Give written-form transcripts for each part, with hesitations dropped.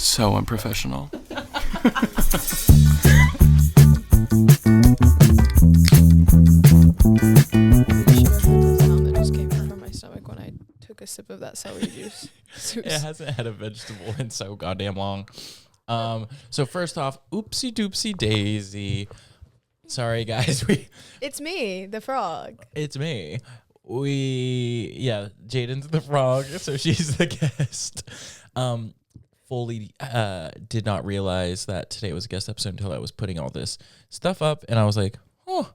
So unprofessional. That just came out of my stomach when I took a sip of that celery juice. It hasn't had a vegetable in so goddamn long. So first off, oopsie doopsie daisy. Sorry guys, It's me, the frog. it's me. Jaden's the frog, so she's the guest. Fully did not realize that today was a guest episode until I was putting all this stuff up, and I was like, oh,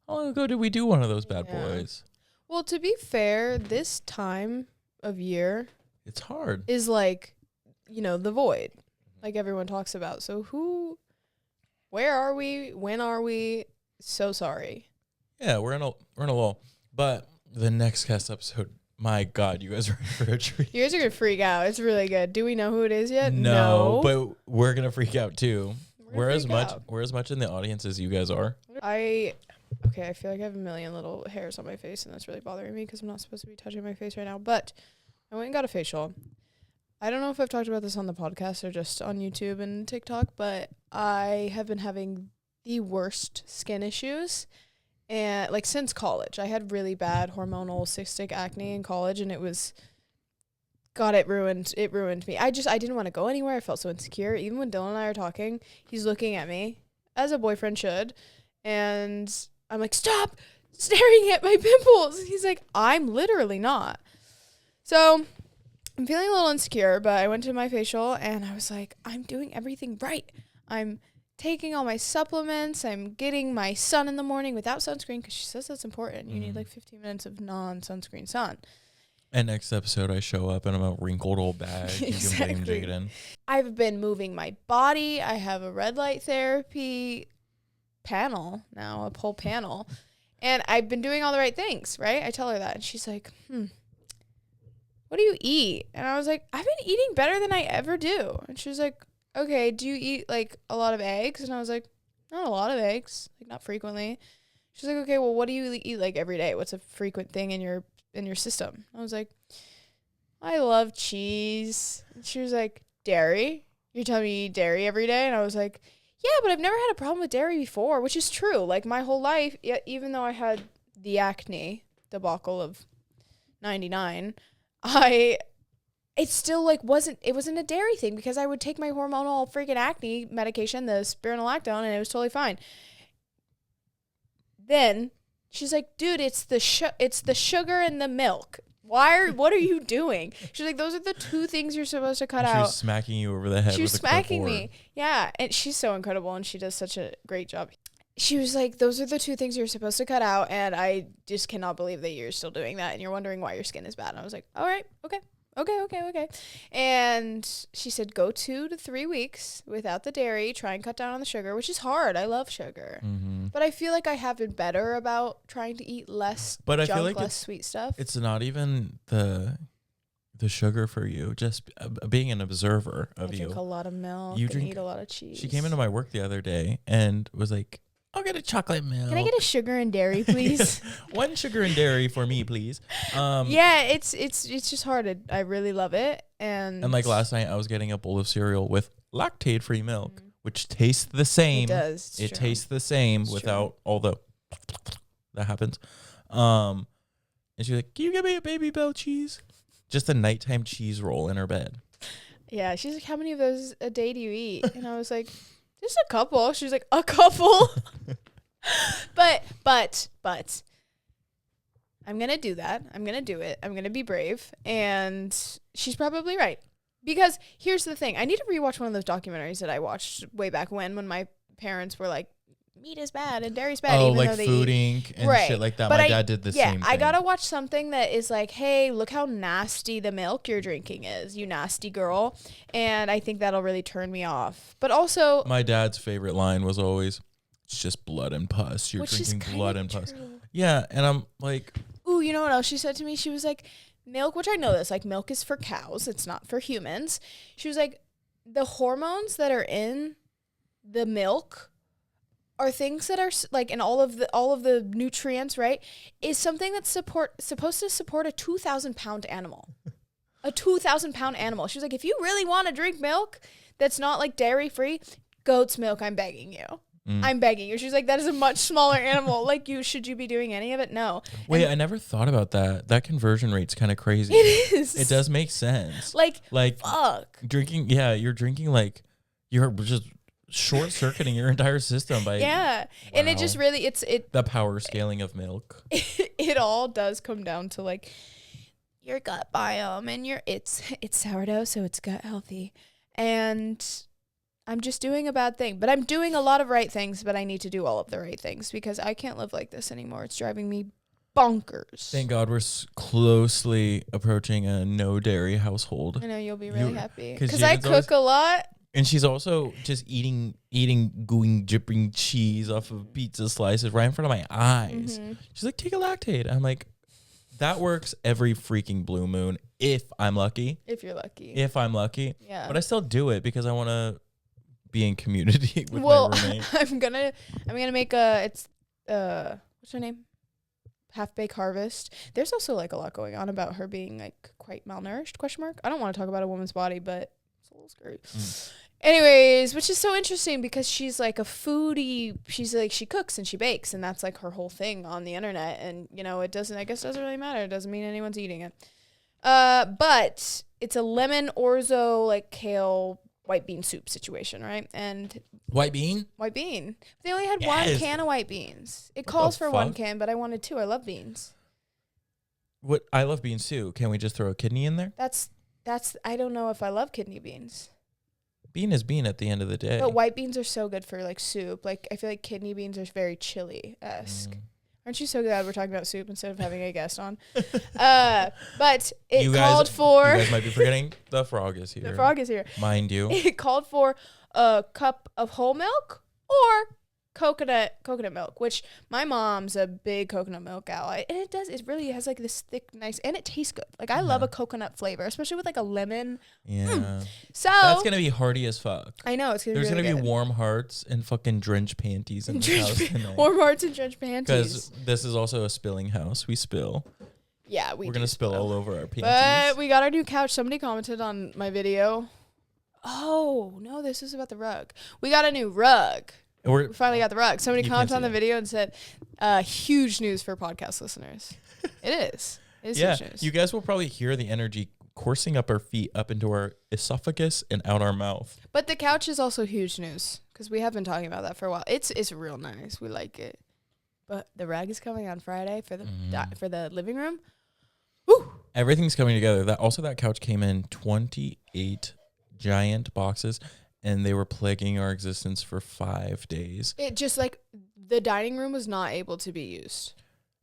how long ago did we do one of those bad boys? Well, to be fair, this time of year It's hard. is like, the void, like everyone talks about. So where are we? When are we? So sorry. Yeah, we're in a lull. But the next guest episode, my God, you guys are in for a treat. You guys are gonna freak out. It's really good. Do we know who it is yet? No, but we're gonna freak out too. We're as much in the audience as you guys are. I feel like I have a million little hairs on my face, and that's really bothering me because I'm not supposed to be touching my face right now. But I went and got a facial. I don't know if I've talked about this on the podcast or just on YouTube and TikTok, but I have been having the worst skin issues. And like since college, I had really bad hormonal cystic acne in college, and it ruined me. I didn't want to go anywhere. I felt so insecure. Even when Dylan and I are talking, he's looking at me as a boyfriend should. And I'm like, stop staring at my pimples. And he's like, I'm literally not. So I'm feeling a little insecure, but I went to my facial and I was like, I'm doing everything right. I'm taking all my supplements. I'm getting my sun in the morning without sunscreen because she says that's important. You need like 15 minutes of non-sunscreen sun. And next episode, I show up and I'm a wrinkled old bag. Exactly. You can blame Jaden. I've been moving my body. I have a red light therapy panel now, a whole panel. And I've been doing all the right things, right? I tell her that. And she's like, what do you eat? And I was like, I've been eating better than I ever do. And she was like, okay, do you eat like a lot of eggs? And I was like, not a lot of eggs, like not frequently. She's like, okay, well, what do you eat like every day? What's a frequent thing in your system? I was like, I love cheese. And she was like, dairy? You're telling me you eat dairy every day? And I was like, yeah, but I've never had a problem with dairy before, which is true. Like my whole life, even though I had the acne debacle of 99, it still like wasn't a dairy thing because I would take my hormonal freaking acne medication, the spironolactone, and it was totally fine. Then she's like, dude, it's the sugar and the milk. What are you doing? She's like, those are the two things you're supposed to cut out. She was smacking you over the head. She was smacking me. Yeah. And she's so incredible and she does such a great job. She was like, those are the two things you're supposed to cut out. And I just cannot believe that you're still doing that. And you're wondering why your skin is bad. And I was like, all right, okay. And she said, go 2 to 3 weeks without the dairy. Try and cut down on the sugar, which is hard. I love sugar. Mm-hmm. But I feel like I have been better about trying to eat less less sweet stuff. It's not even the sugar for you, just being an observer of you. I drink a lot of milk and eat a lot of cheese. She came into my work the other day and was like, I'll get a chocolate milk. Can I get a sugar and dairy, please? One sugar and dairy for me, please. Yeah, it's just hard. I really love it. And like last night, I was getting a bowl of cereal with lactate-free milk, which tastes the same. It does. It tastes the same without all the that happens. And she's like, can you get me a Baby Bell cheese? Just a nighttime cheese roll in her bed. Yeah, she's like, how many of those a day do you eat? And I was like, just a couple. She's like, a couple? but I'm going to do that. I'm going to do it. I'm going to be brave. And she's probably right. Because here's the thing. I need to rewatch one of those documentaries that I watched way back when my parents were like, meat is bad and dairy's bad. Oh, even like though they Food Inc. and shit like that. But my dad did the same thing. I gotta watch something that is like, hey, look how nasty the milk you're drinking is, you nasty girl. And I think that'll really turn me off. But also, my dad's favorite line was always, it's just blood and pus. You're drinking blood and pus. Yeah, and I'm like... Ooh, you know what else she said to me? She was like, milk, which I know this, like milk is for cows. It's not for humans. She was like, the hormones that are in the milk are things that are like, and all of the nutrients, right, is something that's supposed to support a 2,000-pound animal. A 2,000-pound animal. She was like, if you really want to drink milk, that's not like dairy free, goat's milk, I'm begging you. I'm begging you. She's like, that is a much smaller animal. Like, should you be doing any of it? No. Wait, I never thought about that. That conversion rate's kind of crazy. It is. It does make sense. Like fuck. Drinking, you're drinking like, you're just short circuiting your entire system by. Yeah. Wow. And it just really, the power scaling of milk. It all does come down to like your gut biome and it's sourdough, so it's gut healthy. And I'm just doing a bad thing, but I'm doing a lot of right things, but I need to do all of the right things because I can't live like this anymore. It's driving me bonkers. Thank God we're closely approaching a no dairy household. I know you'll be really happy because I cook a lot. And she's also just eating gooey, dripping cheese off of pizza slices right in front of my eyes. Mm-hmm. She's like, take a lactate. I'm like, that works every freaking blue moon if I'm lucky. If you're lucky. If I'm lucky. Yeah. But I still do it because I want to be in community with my roommate. I'm gonna make what's her name? Half Bake Harvest. There's also like a lot going on about her being like quite malnourished, ? I don't want to talk about a woman's body, but it's a little scary. Anyways, which is so interesting because she's like a foodie. She's like, she cooks and she bakes, and that's like her whole thing on the internet. And it doesn't really matter. It doesn't mean anyone's eating it. But it's a lemon orzo, like kale, white bean soup situation, right? And white bean. They only had one can of white beans. It calls for one can, but I wanted two. I love beans. What I love beans too. Can we just throw a kidney in there? That's. I don't know if I love kidney beans. Bean is bean at the end of the day. But white beans are so good for like soup. Like I feel like kidney beans are very chili-esque. Aren't you so glad we're talking about soup instead of having a guest on? But it called for... You guys might be forgetting the frog is here. The frog is here. Mind you. It called for a cup of whole milk or coconut milk, which my mom's a big coconut milk gal. And it really has like this thick, nice, and it tastes good. Like I love a coconut flavor, especially with like a lemon. Yeah. So that's gonna be hearty as fuck. I know it's gonna. There's be really gonna good. be warm hearts and fucking drenched panties in the house tonight. Warm hearts and drenched panties. Because this is also a spilling house. We spill. Yeah, we're gonna spill all over our panties. But we got our new couch. Somebody commented on my video. Oh no, this is about the rug. We got a new rug. We finally got the rug. Somebody commented on the video and said, huge news for podcast listeners. It is. It is huge news. You guys will probably hear the energy coursing up our feet, up into our esophagus and out our mouth. But the couch is also huge news because we have been talking about that for a while. It's real nice. We like it. But the rug is coming on Friday for the living room. Woo! Everything's coming together. That couch came in 28 giant boxes. And they were plaguing our existence for 5 days. It just like the dining room was not able to be used.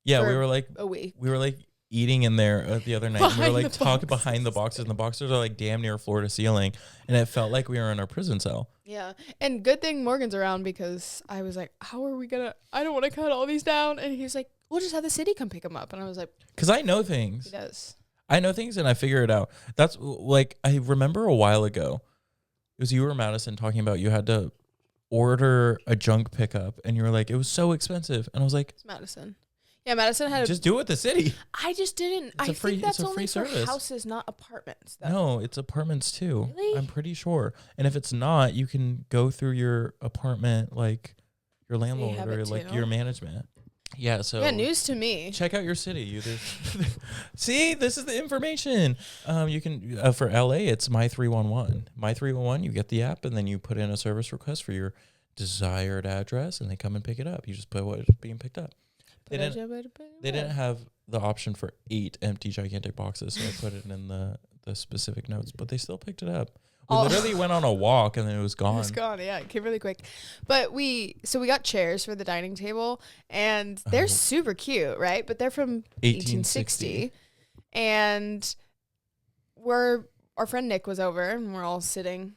Yeah, we were like a week. We were like eating in there the other night. And we were like talking behind the boxes, and the boxes are like damn near floor to ceiling, and it felt like we were in our prison cell. Yeah, and good thing Morgan's around because I was like, "How are we gonna? I don't want to cut all these down." And he was like, "We'll just have the city come pick them up." And I was like, "Because I know things." He does. I know things, and I figure it out. That's like I remember a while ago. It was you or Madison talking about you had to order a junk pickup, and you were like, it was so expensive. And I was like, it's Madison. Yeah, Madison had just do it with the city. I just didn't. I think that's only for houses, not apartments. Though. No, it's apartments too. Really? I'm pretty sure. And if it's not, you can go through your apartment, like your landlord or like your management. Yeah, so news to me. Check out your city. See, this is the information. You can for LA, it's My 311. My 311. You get the app, and then you put in a service request for your desired address, and they come and pick it up. You just put what is being picked up. They didn't have the option for 8 empty gigantic boxes, so I put it in the specific notes. But they still picked it up. We literally went on a walk and then it was gone. It was gone, yeah. It came really quick. But we got chairs for the dining table, and they're super cute, right? But they're from 1860. And our friend Nick was over, and we're all sitting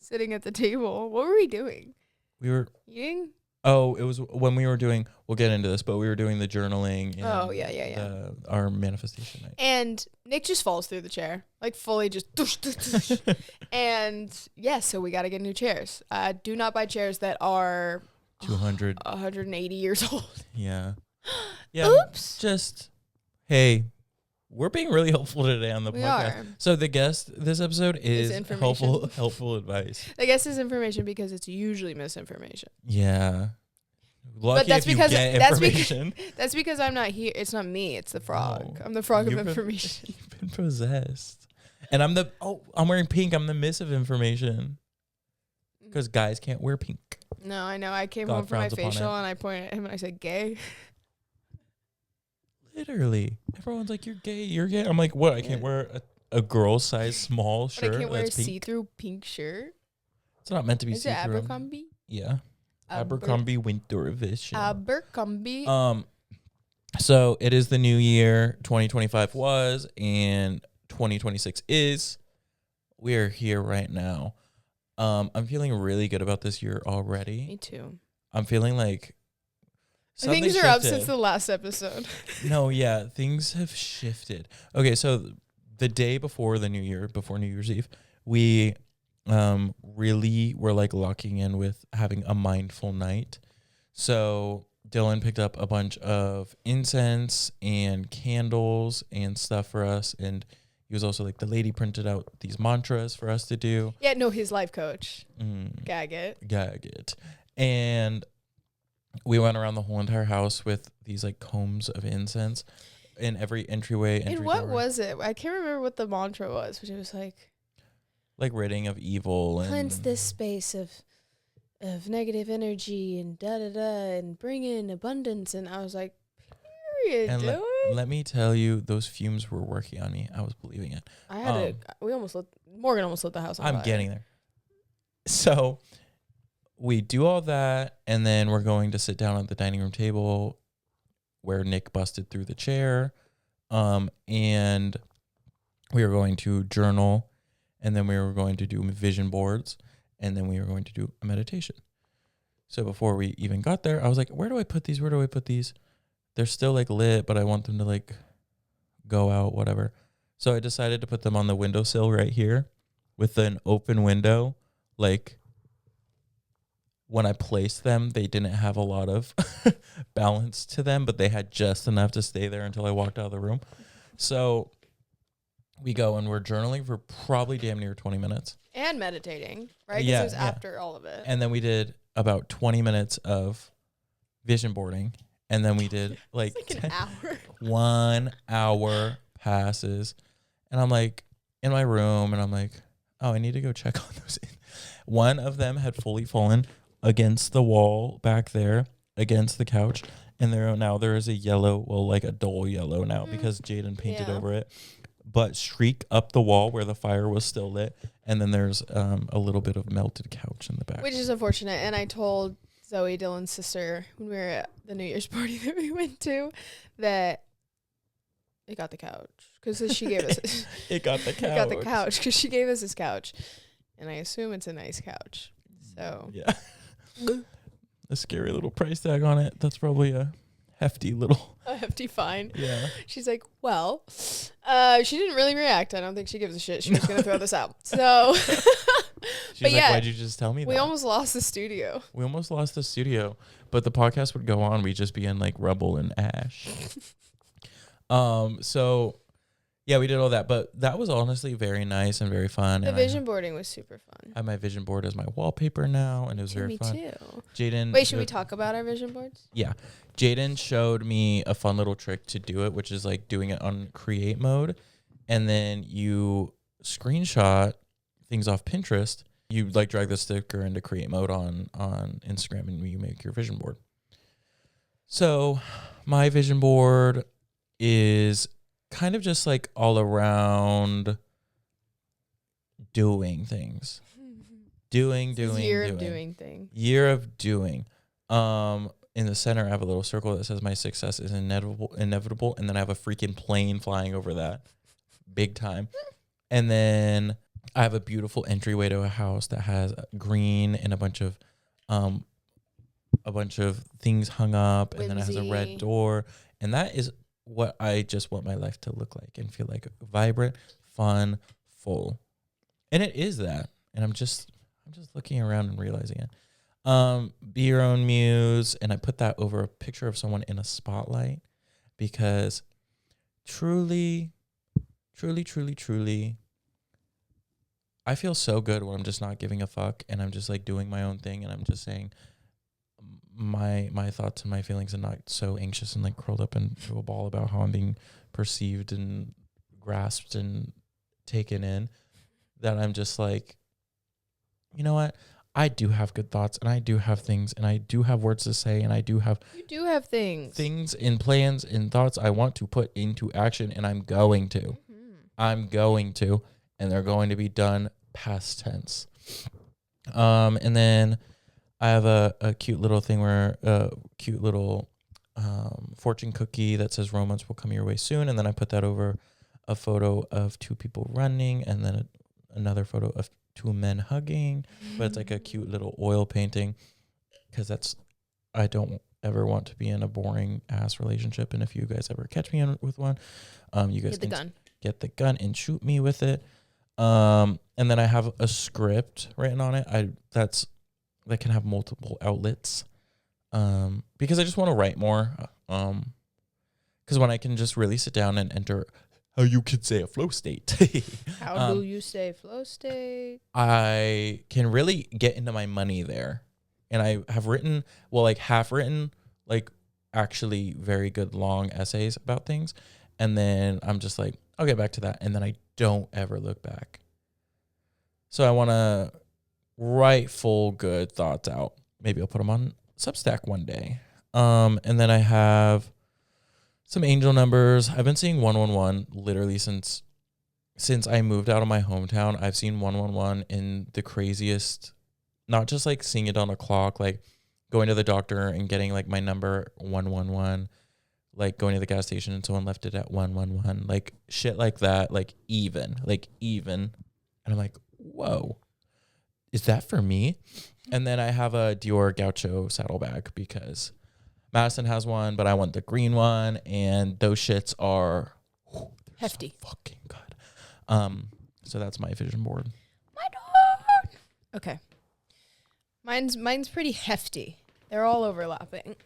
at the table. What were we doing? We were eating. Oh, it was when we were doing, we'll get into this, but we were doing the journaling. And our manifestation night. And Nick just falls through the chair, like fully just. And so we got to get new chairs. Do not buy chairs that are 180 years old. Yeah. Oops. Just, hey, We're being really helpful today on the We podcast. are. So the guest this episode is information. helpful advice. I guess it's information because it's usually misinformation. Yeah. Lucky But that's if you because get information. That's because I'm not here. It's not me. It's the frog. No. I'm the frog of You've been- information. You've been possessed. And I'm wearing pink. I'm the miss of information. Because guys can't wear pink. No, I know. I came God home from my frowns upon facial it. and I pointed at him and I said, "Gay." Literally. Everyone's like, you're gay. You're gay. I'm like, what? I can't wear a girl size small But shirt I can't wear a that's pink. see-through pink shirt. It's not meant to be Is it see-through. Abercrombie? Yeah. Abercrombie winter edition. Abercrombie. So it is the new year. 2025 was, and 2026 is. We are here right now. I'm feeling really good about this year already. Me too. I'm feeling like Things are up since the last eepisode. No, yeah, things have shifted. Okay, so the day before the new year, before New Year's Eve, we really were like locking in with having a mindful night. So Dylan picked up a bunch of incense and candles and stuff for us, and he was also like, the lady printed out these mantras for us to do. Yeah, no, his life coach. Gag it. And we went around the whole entire house with these like combs of incense in every entryway. And what was it? I can't remember what the mantra was, but it was like ridding of evil and cleanse this space of negative energy and and bring in abundance. And I was like, period, and dude. let me tell you, those fumes were working on me. I was believing it. I had Morgan almost lit the house on fire. I'm getting there. So we do all that, and then we're going to sit down at the dining room table where Nick busted through the chair. And we were going to journal, and then we were going to do vision boards, and then we were going to do a meditation. So before we even got there, I was like, where do I put these? Where do I put these? They're still like lit, but I want them to like go out, whatever. So I decided to put them on the windowsill right here with an open window. Like, when I placed them, they didn't have a lot of balance to them, but they had just enough to stay there until I walked out of the room. So we go and we're journaling for probably damn near 20 minutes. And meditating, right? 'Cause Yeah, it was yeah. after all of it. And then we did about 20 minutes of vision boarding. And then we did like, It's like an hour. 1 hour passes. And I'm like in my room and I'm like, oh, I need to go check on those. One of them had fully fallen against the wall back there, against the couch. And there is a yellow, well, like a dull yellow now because Jaden painted over it. But streak up the wall where the fire was still lit. And then there's a little bit of melted couch in the back. Which is unfortunate. And I told Zoe, Dylan's sister, when we were at the New Year's party that we went to, that it got the couch. Because she gave us It got the couch. It got the couch because she gave us this couch. And I assume it's a nice couch. So. Yeah. A scary little price tag on it. That's probably a hefty little. A hefty fine. Yeah. She's like, well, she didn't really react. I don't think she gives a shit. She was going to throw this out. So. She's like, why'd you just tell me that? We almost lost the studio. We almost lost the studio. But the podcast would go on. We'd just be in like rubble and ash. So yeah, we did all that. But that was honestly very nice and very fun. The vision boarding was super fun. I have my vision board as my wallpaper now, and it was very fun. Me too. Jaden. Wait, should we talk about our vision boards? Yeah. Jaden showed me a fun little trick to do it, which is like doing it on create mode. And then you screenshot things off Pinterest. You like drag the sticker into create mode on Instagram and you make your vision board. So my vision board is kind of just like all around doing things. Year of doing things. Year of doing. In the center, I have a little circle that says my success is inevitable, and then I have a freaking plane flying over that, big time. And then I have a beautiful entryway to a house that has green and a bunch of things hung up, and then it has a red door, and that is what I just want my life to look like and feel like: vibrant, fun, full. And it is that, and I'm just looking around and realizing it. Be your own muse, and I put that over a picture of someone in a spotlight because truly truly, truly, truly, I feel so good when I'm just not giving a fuck and I'm just like doing my own thing and I'm just saying my thoughts and my feelings and not so anxious and like curled up into a ball about how I'm being perceived and grasped and taken in, that I'm just like, you know what? I do have good thoughts and I do have things and I do have words to say and I do have You do have things and plans and thoughts I want to put into action, and I'm going to. Mm-hmm. I'm going to, and they're going to be done past tense. And then I have a cute little thing where cute little fortune cookie that says romance will come your way soon, and then I put that over a photo of two people running, and then another photo of two men hugging. But it's like a cute little oil painting, because I don't ever want to be in a boring ass relationship. And if you guys ever catch me with one, you guys get the gun and shoot me with it. And then I have a script written on it. That can have multiple outlets. Because I just want to write more. Because when I can just really sit down and enter how you could say a flow state. How do you say flow state? I can really get into my money there. And I have written, half written, actually very good long essays about things. And then I'm just like, I'll get back to that. And then I don't ever look back. So I want to write full good thoughts out. Maybe I'll put them on Substack one day. And then I have some angel numbers. I've been seeing 111 literally since I moved out of my hometown. I've seen 111 in the craziest, not just like seeing it on a clock, like going to the doctor and getting like my number 111, like going to the gas station and someone left it at 111, like shit like that, like even. And I'm like, whoa, is that for me? And then I have a Dior Gaucho saddlebag because Madison has one, but I want the green one, and those shits are hefty. So fucking good. So that's my vision board. My dog. Okay. Mine's pretty hefty. They're all overlapping.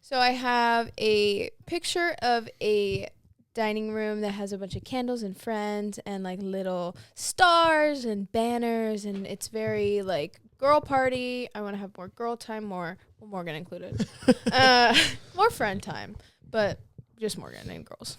So I have a picture of a dining room that has a bunch of candles and friends and like little stars and banners, and it's very like girl party. I want to have more girl time, more Morgan included. More friend time, but just Morgan and girls.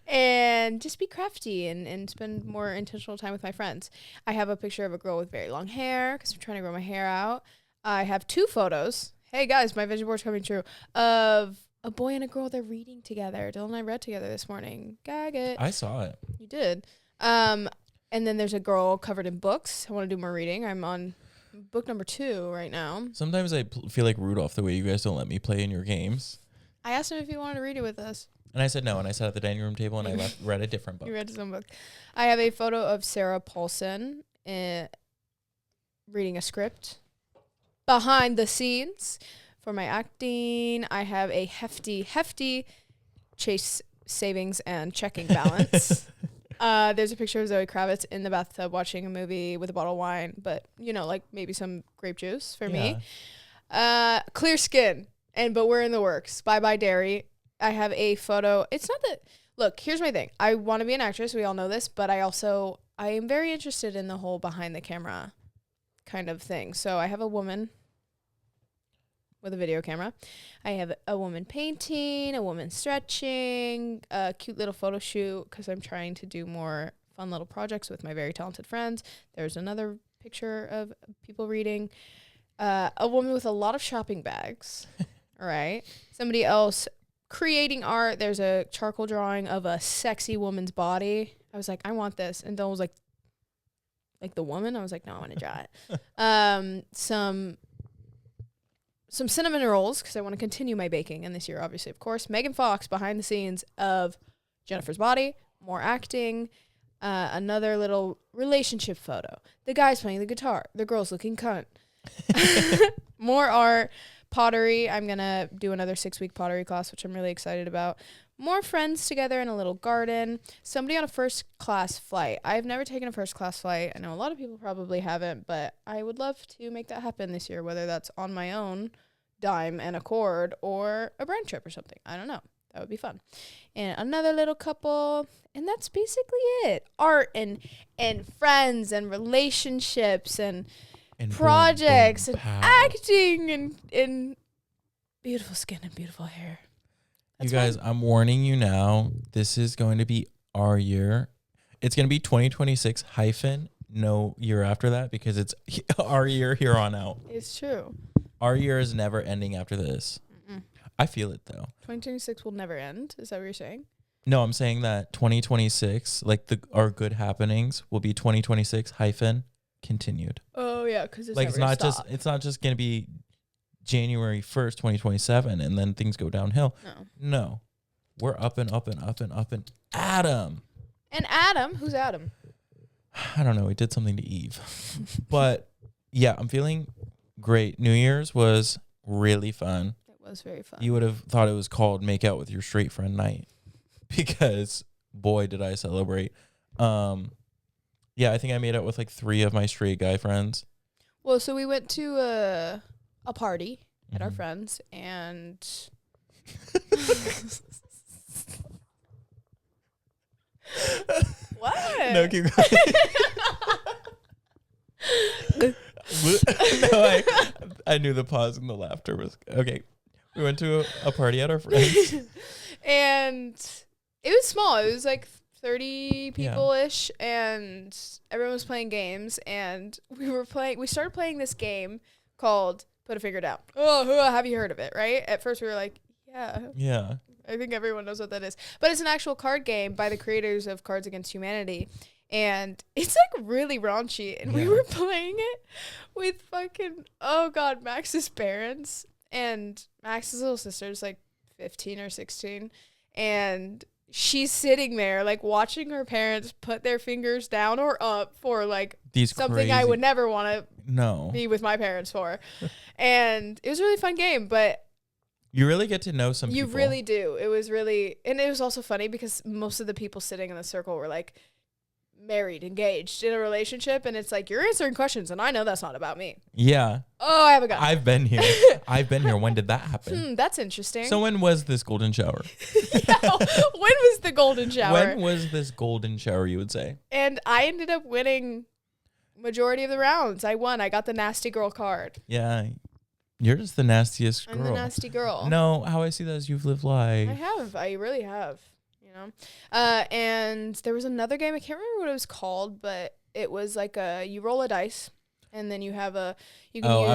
And just be crafty and spend more intentional time with my friends. I have a picture of a girl with very long hair because I'm trying to grow my hair out. I have two photos. Hey guys, my vision board's coming true. Of a boy and a girl, they're reading together. Dylan and I read together this morning. Gag it. I saw it. You did. And then there's a girl covered in books. I want to do more reading. I'm on book number 2 right now. Sometimes I feel like Rudolph the way you guys don't let me play in your games. I asked him if he wanted to read it with us. And I said no, and I sat at the dining room table and I read a different book. You read some book. I have a photo of Sarah Paulson reading a script. Behind the scenes for my acting, I have a hefty Chase savings and checking balance. There's a picture of Zoe Kravitz in the bathtub watching a movie with a bottle of wine, but like maybe some grape juice for me. Clear skin, but we're in the works. Bye dairy. I have a photo. It's not that. Look, here's my thing. I want to be an actress. We all know this, but I am very interested in the whole behind the camera kind of thing. So I have a woman with a video camera. I have a woman painting, a woman stretching, a cute little photo shoot because I'm trying to do more fun little projects with my very talented friends. There's another picture of people reading. A woman with a lot of shopping bags. All right. Somebody else creating art. There's a charcoal drawing of a sexy woman's body. I was like, I want this. And Dylan was like the woman. I was like, no, I want to draw it. Some cinnamon rolls because I want to continue my baking. And this year, obviously, of course, Megan Fox behind the scenes of Jennifer's Body, more acting, another little relationship photo. The guy's playing the guitar. The girl's looking cunt. More art. Pottery. I'm going to do another 6-week pottery class, which I'm really excited about. More friends together in a little garden. Somebody on a first class flight. I've never taken a first class flight. I know a lot of people probably haven't, but I would love to make that happen this year, whether that's on my own dime and accord or a brand trip or something. I don't know. That would be fun. And another little couple, and that's basically it. Art and friends and relationships and projects boom, and pow. acting and beautiful skin and beautiful hair. You guys, I'm warning you now. This is going to be our year. It's going to be 2026 hyphen no year after that, because it's our year here on out. It's true. Our year is never ending after this. Mm-mm. I feel it though. 2026 will never end. Is that what you're saying? No, I'm saying that 2026, like our good happenings, will be 2026 hyphen continued. Oh yeah, because Like it's not just going to be January 1st, 2027, and then things go downhill. No, we're up and up and up and up and Adam. And Adam, who's Adam? I don't know. He did something to Eve, but yeah, I'm feeling great. New Year's was really fun. It was very fun. You would have thought it was called Make Out with Your Straight Friend Night, because boy, did I celebrate. Yeah, I think I made out with like 3 of my straight guy friends. Well, so we went to a party at our friends, and what? No, keep going. No, I knew the pause and the laughter was okay. We went to a party at our friends, and it was small. It was like 30 people-ish, and everyone was playing games, and we started playing this game called Put a Finger Down. Oh, have you heard of it, right? At first we were like, yeah. I think everyone knows what that is. But it's an actual card game by the creators of Cards Against Humanity, and it's like really raunchy, and we were playing it with fucking, oh God, Max's parents, and Max's little sister's like 15 or 16, and she's sitting there like watching her parents put their fingers down or up for like something I would never want to be with my parents for. And it was a really fun game, but you really get to know some people. You really do. It was really, and it was also funny because most of the people sitting in the circle were like married, engaged, in a relationship, and it's like, you're answering questions, and I know that's not about me. Yeah. Oh, I have a gun. I've been here. When did that happen? That's interesting. So when was this golden shower? Yeah, when was the golden shower? When was this golden shower, you would say? And I ended up winning majority of the rounds. I won. I got the nasty girl card. Yeah. You're just the nastiest girl. I'm the nasty girl. No, how I see that is you've lived life. I have. I really have. You know? And there was another game. I can't remember what it was called, but it was like you roll a dice, and then you have I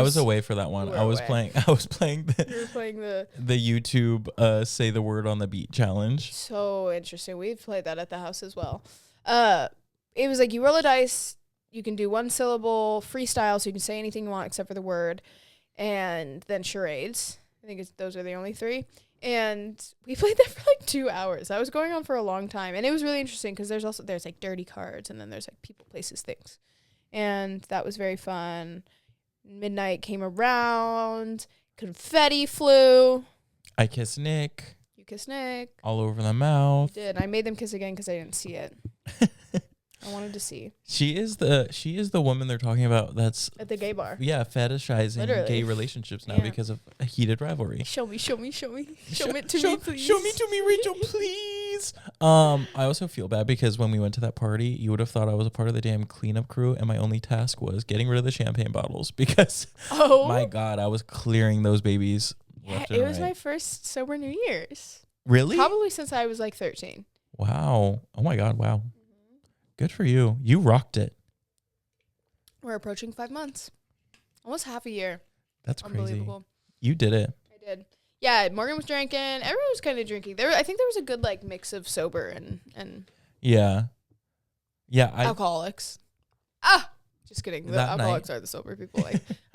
was away for that one. I was playing you were playing the YouTube say the word on the beat challenge. So interesting. We've played that at the house as well. It was like you roll a dice, you can do one syllable freestyle, so you can say anything you want except for the word, and then charades. I think those are the only 3. And we played that for like 2 hours. That was going on for a long time, and it was really interesting because there's like dirty cards, and then there's like people, places, things, and that was very fun. Midnight came around, confetti flew. I kissed Nick. You kissed Nick. All over the mouth. You did. I made them kiss again because I didn't see it. I wanted to see. She is the woman they're talking about that's at the gay bar. Yeah, fetishizing gay relationships now because of a heated rivalry. Show me. Show it to me, please. Show me to me, Rachel, please. I also feel bad because when we went to that party, you would have thought I was a part of the damn cleanup crew, and my only task was getting rid of the champagne bottles because, my God, I was clearing those babies. Yeah, it was my first sober New Year's. Really? Probably since I was like 13. Wow. Oh my God. Wow. Good for you. You rocked it. We're approaching 5 months. Almost half a year. That's unbelievable. You did it. I did. Yeah, Morgan was drinking. Everyone was kind of drinking. I think there was a good like mix of sober and yeah. Alcoholics. Just kidding. The alcoholics are the sober people,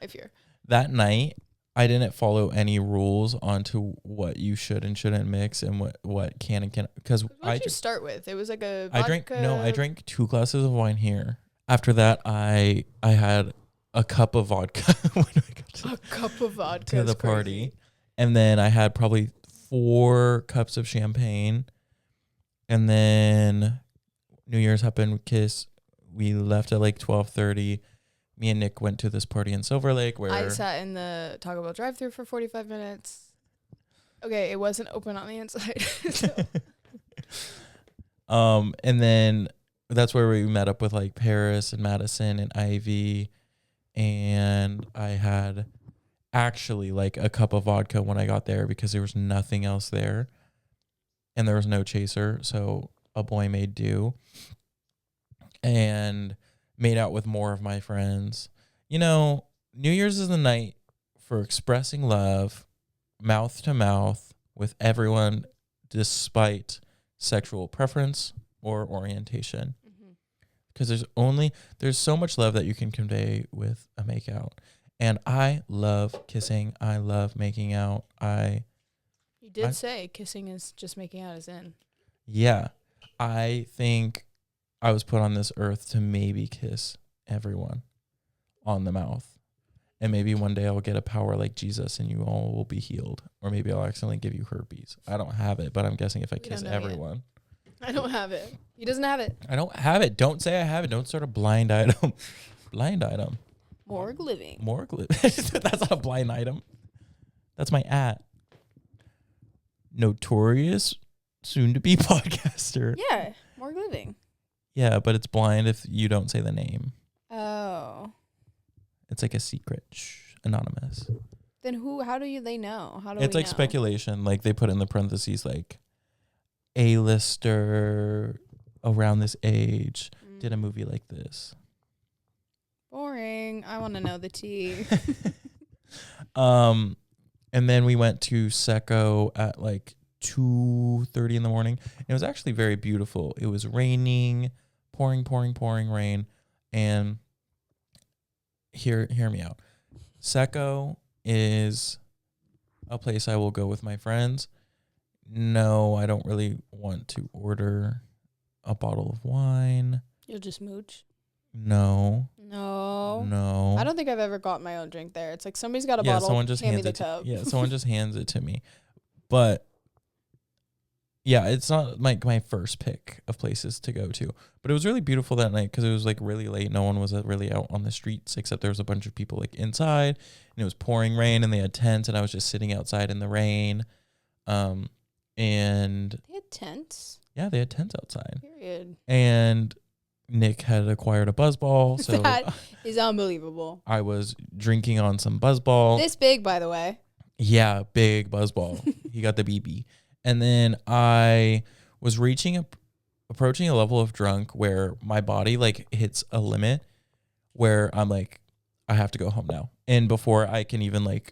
I fear. That night, I didn't follow any rules onto what you should and shouldn't mix and what can and can't. Because what did you start with? It was like a vodka. I drank 2 glasses of wine here. After that, I had a cup of vodka when I got to the party. And then I had probably 4 cups of champagne. And then New Year's happened, kiss. We left at like 12:30. Me and Nick went to this party in Silver Lake where I sat in the Taco Bell drive-thru for 45 minutes. Okay, it wasn't open on the inside. So. And then that's where we met up with like Paris and Madison and Ivy. And I had actually like a cup of vodka when I got there because there was nothing else there. And there was no chaser. So a boy made do. And made out with more of my friends. You know, New Year's is the night for expressing love, mouth to mouth, with everyone, despite sexual preference or orientation. Because there's so much love that you can convey with a makeout. And I love kissing. I love making out. You did say kissing is just making out is in. Yeah. I think I was put on this earth to maybe kiss everyone on the mouth. And maybe one day I'll get a power like Jesus and you all will be healed. Or maybe I'll accidentally give you herpes. I don't have it, but I'm guessing if I kiss everyone. Yet. I don't have it. He doesn't have it. I don't have it. Don't say I have it. Don't start a blind item. Blind item. Morgue living. Morgue living. That's not a blind item. That's my notorious soon to be podcaster. Yeah, morgue living. Yeah, but it's blind if you don't say the name. Oh. It's like a secret. Shh, anonymous. Then how do they know? It's like speculation. Like they put in the parentheses like A-lister around this age did a movie like this. Boring. I want to know the tea. And then we went to Secco at like 2:30 in the morning. It was actually very beautiful. It was raining, pouring rain. And hear me out. Secco is a place I will go with my friends. No, I don't really want to order a bottle of wine. You'll just mooch? No. I don't think I've ever got my own drink there. It's like somebody's got a bottle. Someone just hand hands me it the cup. someone just hands it to me. But yeah, it's not like my first pick of places to go to. But it was really beautiful that night because it was like really late. No one was really out on the streets except there was a bunch of people like inside, and it was pouring rain, and they had tents, and I was just sitting outside in the rain. And they had tents? Yeah, they had tents outside. Period. And Nick had acquired a buzzball. So that is unbelievable. I was drinking on some buzzball. This big, by the way. Yeah, big buzzball. He got the BB. And then I was approaching a level of drunk where my body like hits a limit where I'm like, I have to go home now. And before I can even like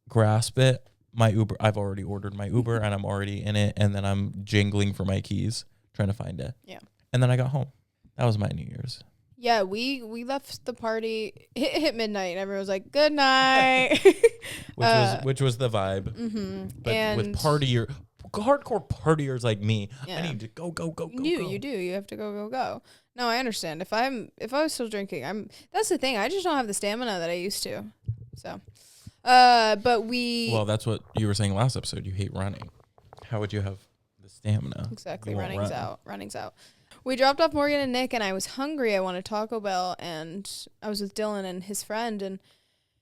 grasp it, I've already ordered my Uber and I'm already in it. And then I'm jingling for my keys, trying to find it. Yeah. And then I got home. That was my New Year's. Yeah, we left the party, hit midnight, and everyone was like, good night. which was the vibe. Mm-hmm. But and with hardcore partiers like me, yeah. I need to go. You do. You have to go. No, I understand. If I was still drinking, that's the thing. I just don't have the stamina that I used to. So, but Well, that's what you were saying last episode. You hate running. How would you have the stamina? Exactly. Running's out. We dropped off Morgan and Nick, and I was hungry. I wanted Taco Bell, and I was with Dylan and his friend, and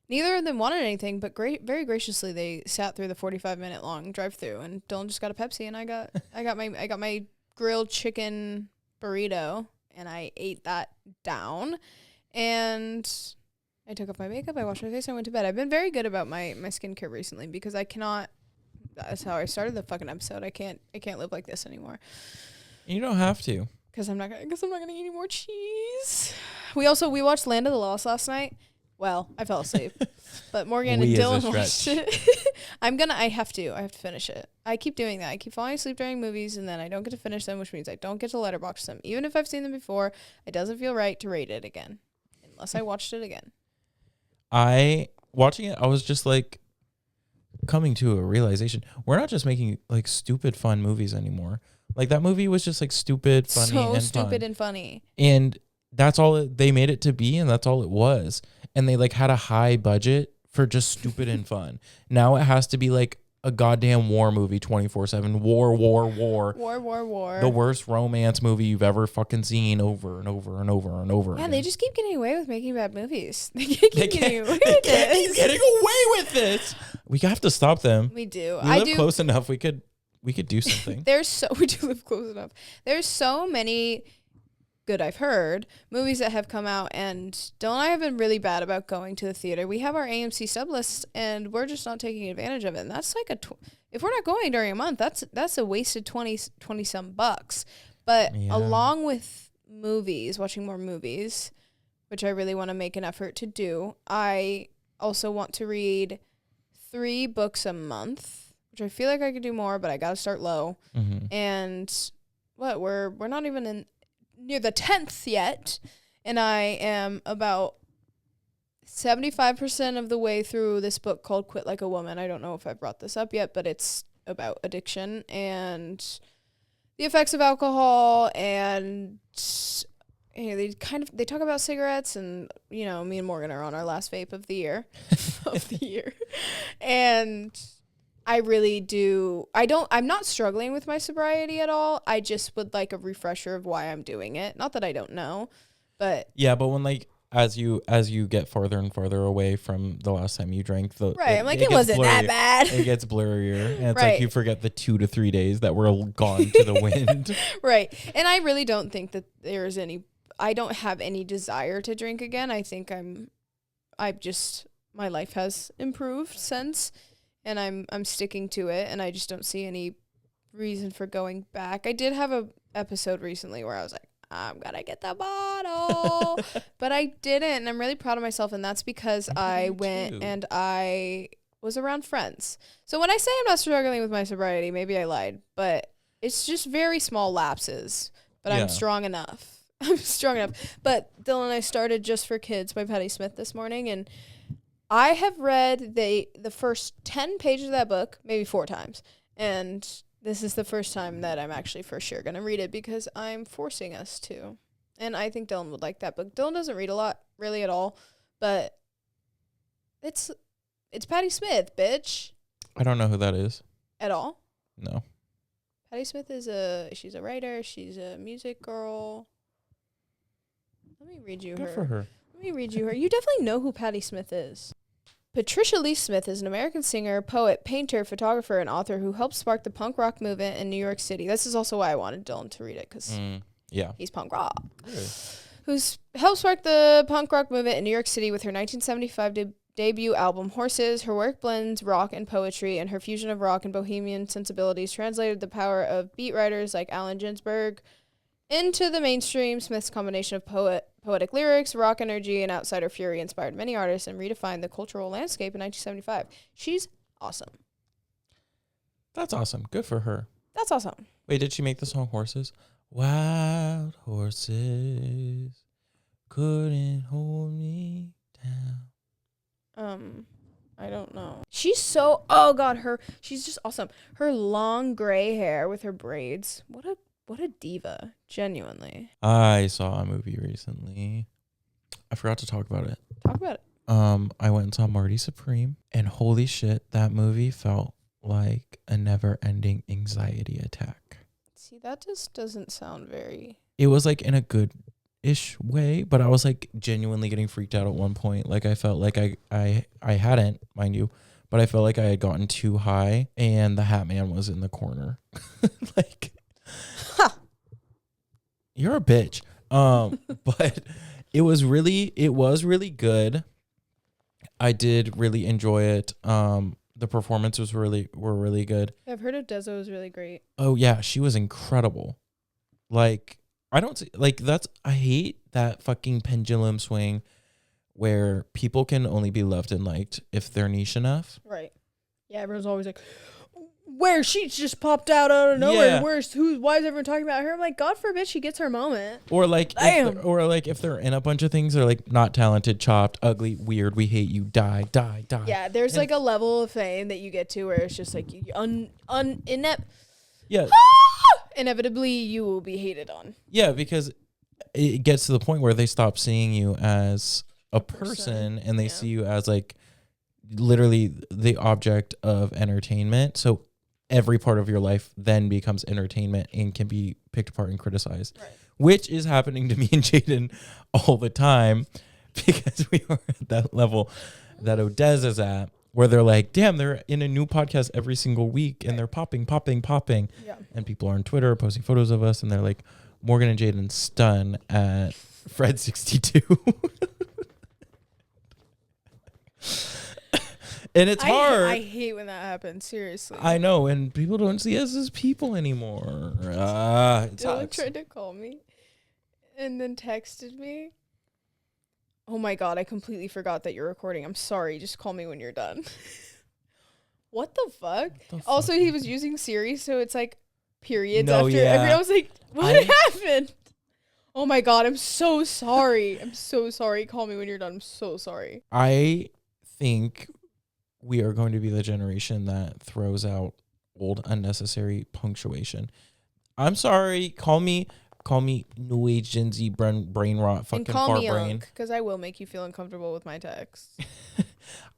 neither of them wanted anything, but very graciously they sat through the 45-minute long drive-through, and Dylan just got a Pepsi, and I got my grilled chicken burrito, and I ate that down, and I took off my makeup, I washed my face, and I went to bed. I've been very good about my skincare recently because I cannot. That's how I started the fucking episode. I can't live like this anymore. You don't have to. Because I'm not gonna eat any more cheese. We watched Land of the Lost last night. Well, I fell asleep, but Morgan and Dylan watched it. I have to finish it. I keep doing that. I keep falling asleep during movies, and then I don't get to finish them, which means I don't get to letterbox them. Even if I've seen them before, it doesn't feel right to rate it again, unless I watched it again. Watching it, I was just like coming to a realization. We're not just making like stupid fun movies anymore. Like that movie was just like stupid, funny, and stupid fun. And funny. And that's all they made it to be, and that's all it was. And they like had a high budget for just stupid and fun. Now it has to be like a goddamn war movie 24/7. War. War. The worst romance movie you've ever fucking seen over and over and over and over Yeah, again. they just keep getting away with making bad movies. They keep getting away with keep getting away with this. We have to stop them. We do. We live close enough. We could do something. We do live close enough. There's so many good, I've heard, movies that have come out, and Dylan and I have been really bad about going to the theater. We have our AMC sub list, and we're just not taking advantage of it. And that's like if we're not going during a month, that's a wasted 20 some bucks. But along with movies, watching more movies, which I really want to make an effort to do, I also want to read 3 books a month, which I feel like I could do more, but I got to start low. Mm-hmm. And we're not even near the 10th yet, and I am about 75% of the way through this book called Quit Like a Woman. I don't know if I brought this up yet, but it's about addiction and the effects of alcohol, and they talk about cigarettes, and me and Morgan are on our last vape of the year and I really do. I'm not struggling with my sobriety at all. I just would like a refresher of why I'm doing it. Not that I don't know, but yeah, but when as you get farther and farther away from the last time you drank, I'm like, it wasn't that bad. It gets blurrier, and it's right. like you forget the 2 to 3 days that were gone to the wind. Right, and I really don't think that there's any. I don't have any desire to drink again. I think my life has improved since. And I'm sticking to it, and I just don't see any reason for going back. I did have a episode recently where I was like, I'm gonna get the bottle, but I didn't, and I'm really proud of myself, and that's because I went and I was around friends. So when I say I'm not struggling with my sobriety, maybe I lied, but it's just very small lapses, but I'm strong enough. But Dylan and I started Just for Kids by Patti Smith this morning, and I have read the first 10 pages of that book maybe 4 times, and this is the first time that I'm actually for sure going to read it because I'm forcing us to, and I think Dylan would like that book. Dylan doesn't read a lot, really, at all, but it's Patti Smith, bitch. I don't know who that is. At all? No. Patti Smith she's a writer, she's a music girl. Let me read you Good for her. Let me read you her. You definitely know who Patti Smith is. Patricia Lee Smith is an American singer, poet, painter, photographer, and author who helped spark the punk rock movement in New York City. This is also why I wanted Dylan to read it, because he's punk rock. Really? Who's helped spark the punk rock movement in New York City with her 1975 debut album, Horses. Her work blends rock and poetry, and her fusion of rock and bohemian sensibilities translated the power of beat writers like Allen Ginsberg into the mainstream. Smith's combination of poetic lyrics, rock energy, and outsider fury inspired many artists and redefined the cultural landscape in 1975. She's awesome. That's awesome. Good for her. That's awesome. Wait, did she make the song Horses? Wild horses couldn't hold me down. I don't know. She's she's just awesome. Her long gray hair with her braids. What a diva, genuinely. I saw a movie recently. I forgot to talk about it. Talk about it. I went and saw Marty Supreme, and holy shit, that movie felt like a never-ending anxiety attack. See, that just doesn't sound very... It was like in a good-ish way, but I was like genuinely getting freaked out at one point. Like I felt like I hadn't, mind you, but I felt like I had gotten too high, and the Hat Man was in the corner. Like... You're a bitch. But it was really good. I did really enjoy it. The performances were really good. I've heard of Dezo was really great. Oh yeah, she was incredible. Like I hate that fucking pendulum swing where people can only be loved and liked if they're niche enough. Right. Yeah, everyone's always like, where she just popped out of nowhere. Yeah. Why is everyone talking about her? I'm like, God forbid she gets her moment. Or if they're in a bunch of things, they're like not talented, chopped, ugly, weird, we hate you, die. Yeah, there's like a level of fame that you get to where it's just like inevitably you will be hated on. Yeah, because it gets to the point where they stop seeing you as a person and they see you as like literally the object of entertainment. So every part of your life then becomes entertainment and can be picked apart and criticized, Right. which is happening to me and Jaden all the time because we are at that level that Odez is at, where they're like, damn, they're in a new podcast every single week and they're popping. Yeah. And people are on Twitter posting photos of us and they're like, Morgan and Jaden stun at Fred 62. And it's hard. I hate when that happens. Seriously. I know, and people don't see us as people anymore. It Dylan sucks. tried to call me and then texted me. Oh my God, I completely forgot that you're recording. I'm sorry. Just call me when you're done. What the fuck? Also, he was using Siri, so it's like periods after every. I was like, what happened? Oh my God, I'm so sorry. I'm so sorry. Call me when you're done. I'm so sorry. I think we are going to be the generation that throws out old unnecessary punctuation. I'm sorry. Call me new age Gen Z brain rot fucking and call fart me brain. Because I will make you feel uncomfortable with my texts.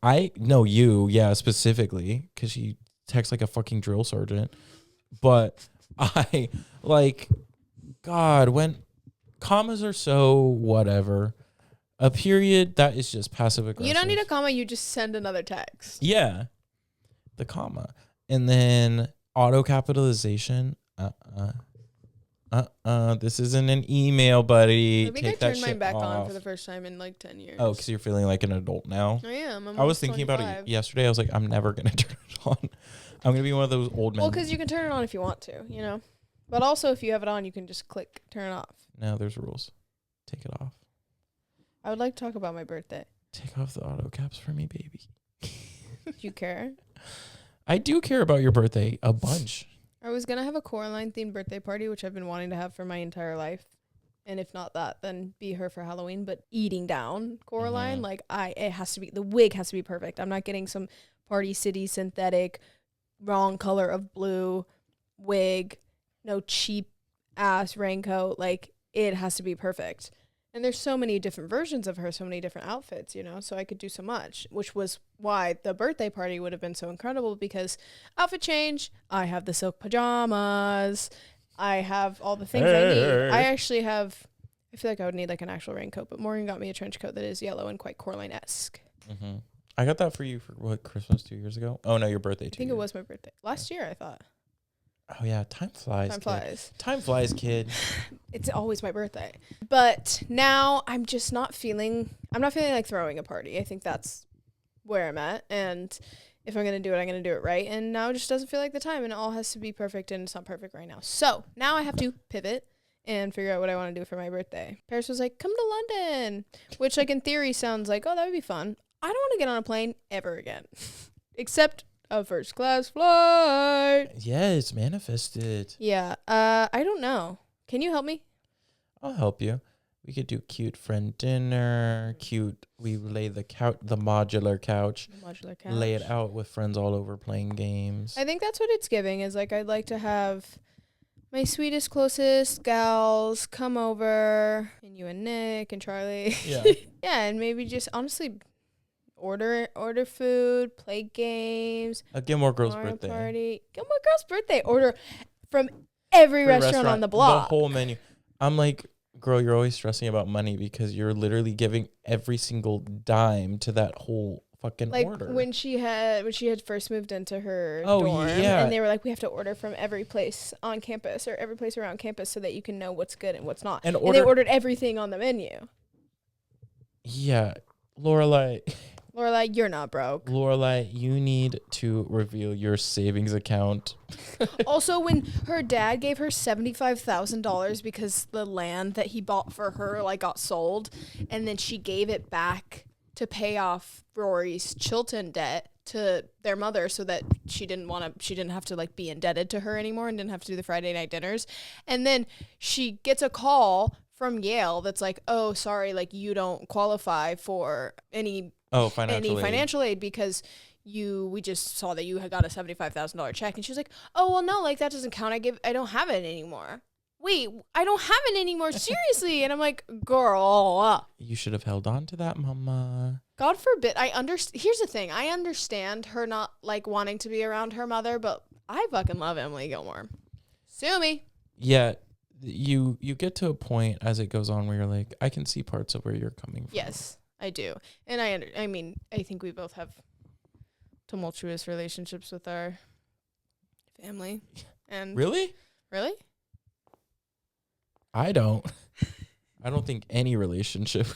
I know you, yeah, specifically because she texts like a fucking drill sergeant. But I like, God, when commas are so whatever. A period, that is just passive aggressive. You don't need a comma. You just send another text. Yeah, the comma, and then auto capitalization. This isn't an email, buddy. I think Take I that turned mine shit back off. on for the first time in like 10 years. Oh, because you're feeling like an adult now. I am. I was thinking about it yesterday. I was like, I'm never gonna turn it on. I'm gonna be one of those old men. Well, because you can turn it on if you want to, you know. But also, if you have it on, you can just click turn it off. No, there's rules. Take it off. I would like to talk about my birthday. Take off the auto caps for me, baby. Do you care? I do care about your birthday a bunch. I was going to have a Coraline themed birthday party, which I've been wanting to have for my entire life. And if not that, then be her for Halloween. But eating down Coraline, it has to be, the wig has to be perfect. I'm not getting some Party City synthetic, wrong color of blue wig, no cheap ass raincoat. Like, it has to be perfect. And there's so many different versions of her, so many different outfits, you know, so I could do so much, which was why the birthday party would have been so incredible, because outfit change, I have the silk pajamas, I have all the things I need. I actually have, I feel like I would need like an actual raincoat, but Morgan got me a trench coat that is yellow and quite Coraline-esque. Mm-hmm. I got that for you for what, Christmas 2 years ago? Oh, no, your birthday 2 I think it was my birthday. Last year, I thought. Oh, yeah. Time flies. Time flies, kid. It's always my birthday. But now I'm just not feeling like throwing a party. I think that's where I'm at. And if I'm going to do it, I'm going to do it right. And now it just doesn't feel like the time. And it all has to be perfect. And it's not perfect right now. So now I have to pivot and figure out what I want to do for my birthday. Paris was like, come to London. Which, like, in theory sounds like, oh, that would be fun. I don't want to get on a plane ever again. Except a first class flight. Yes, manifest it. Yeah. I don't know. Can you help me? I'll help you. We could do cute friend dinner. We lay the modular couch. Lay it out with friends all over playing games. I think that's what it's giving, is like, I'd like to have my sweetest, closest gals come over, and you and Nick and Charlie. Yeah. Yeah, and maybe just honestly order food, play games. A Gilmore Girls Mario birthday. Party. Gilmore Girls birthday. Order from every restaurant on the block. The whole menu. I'm like, girl, you're always stressing about money because you're literally giving every single dime to that whole fucking order. When she had first moved into her dorm, yeah. And they were like, we have to order from every place on campus or every place around campus so that you can know what's good and what's not. And they ordered everything on the menu. Yeah. Lorelai, you're not broke. Lorelai, you need to reveal your savings account. Also, when her dad gave her $75,000 because the land that he bought for her got sold, and then she gave it back to pay off Rory's Chilton debt to their mother so that she didn't have to be indebted to her anymore and didn't have to do the Friday night dinners. And then she gets a call from Yale that's like, oh, sorry, you don't qualify for any financial aid because we just saw that you had got a $75,000 check. And she was like, oh, well, no, that doesn't count. I don't have it anymore. wait, I don't have it anymore. Seriously. And I'm like, girl. You should have held on to that, mama. God forbid. Here's the thing. I understand her not like wanting to be around her mother, but I fucking love Emily Gilmore. Sue me. Yeah. You get to a point as it goes on where you're like, I can see parts of where you're coming from. Yes, I do. And I mean, I think we both have tumultuous relationships with our family. And Really? Really? I don't. I don't think any relationship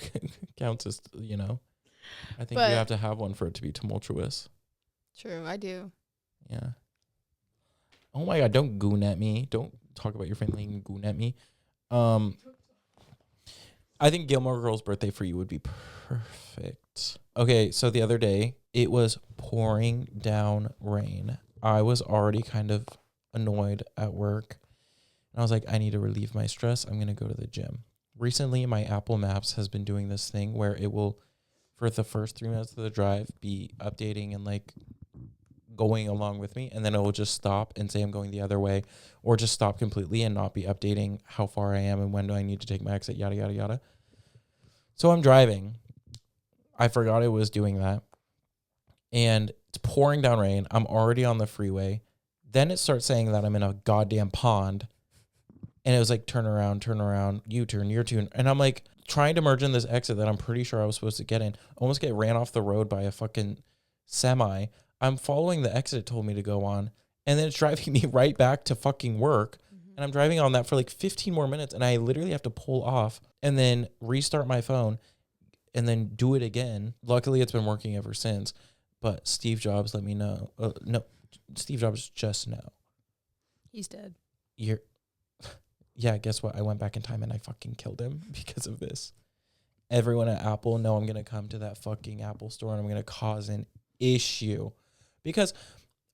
counts as, I think you have to have one for it to be tumultuous. True, I do. Yeah. Oh my God, don't goon at me. Don't talk about your family and goon at me. I think Gilmore Girls' birthday for you would be perfect. Okay, so the other day, it was pouring down rain. I was already kind of annoyed at work. And I was like, I need to relieve my stress. I'm going to go to the gym. Recently, my Apple Maps has been doing this thing where it will, for the first 3 minutes of the drive, be updating and like going along with me. And then it will just stop and say I'm going the other way, or just stop completely and not be updating how far I am and when do I need to take my exit, yada, yada, yada. So I'm driving. I forgot it was doing that. And it's pouring down rain. I'm already on the freeway. Then it starts saying that I'm in a goddamn pond. And it was like, turn around, U-turn, your turn. And I'm like trying to merge in this exit that I'm pretty sure I was supposed to get in. Almost get ran off the road by a fucking semi. I'm following the exit it told me to go on. And then it's driving me right back to fucking work. Mm-hmm. And I'm driving on that for like 15 more minutes. And I literally have to pull off and then restart my phone and then do it again. Luckily, it's been working ever since. But Steve Jobs let me know. Steve Jobs just know. He's dead. Yeah, guess what? I went back in time and I fucking killed him because of this. Everyone at Apple know I'm going to come to that fucking Apple store and I'm going to cause an issue. Because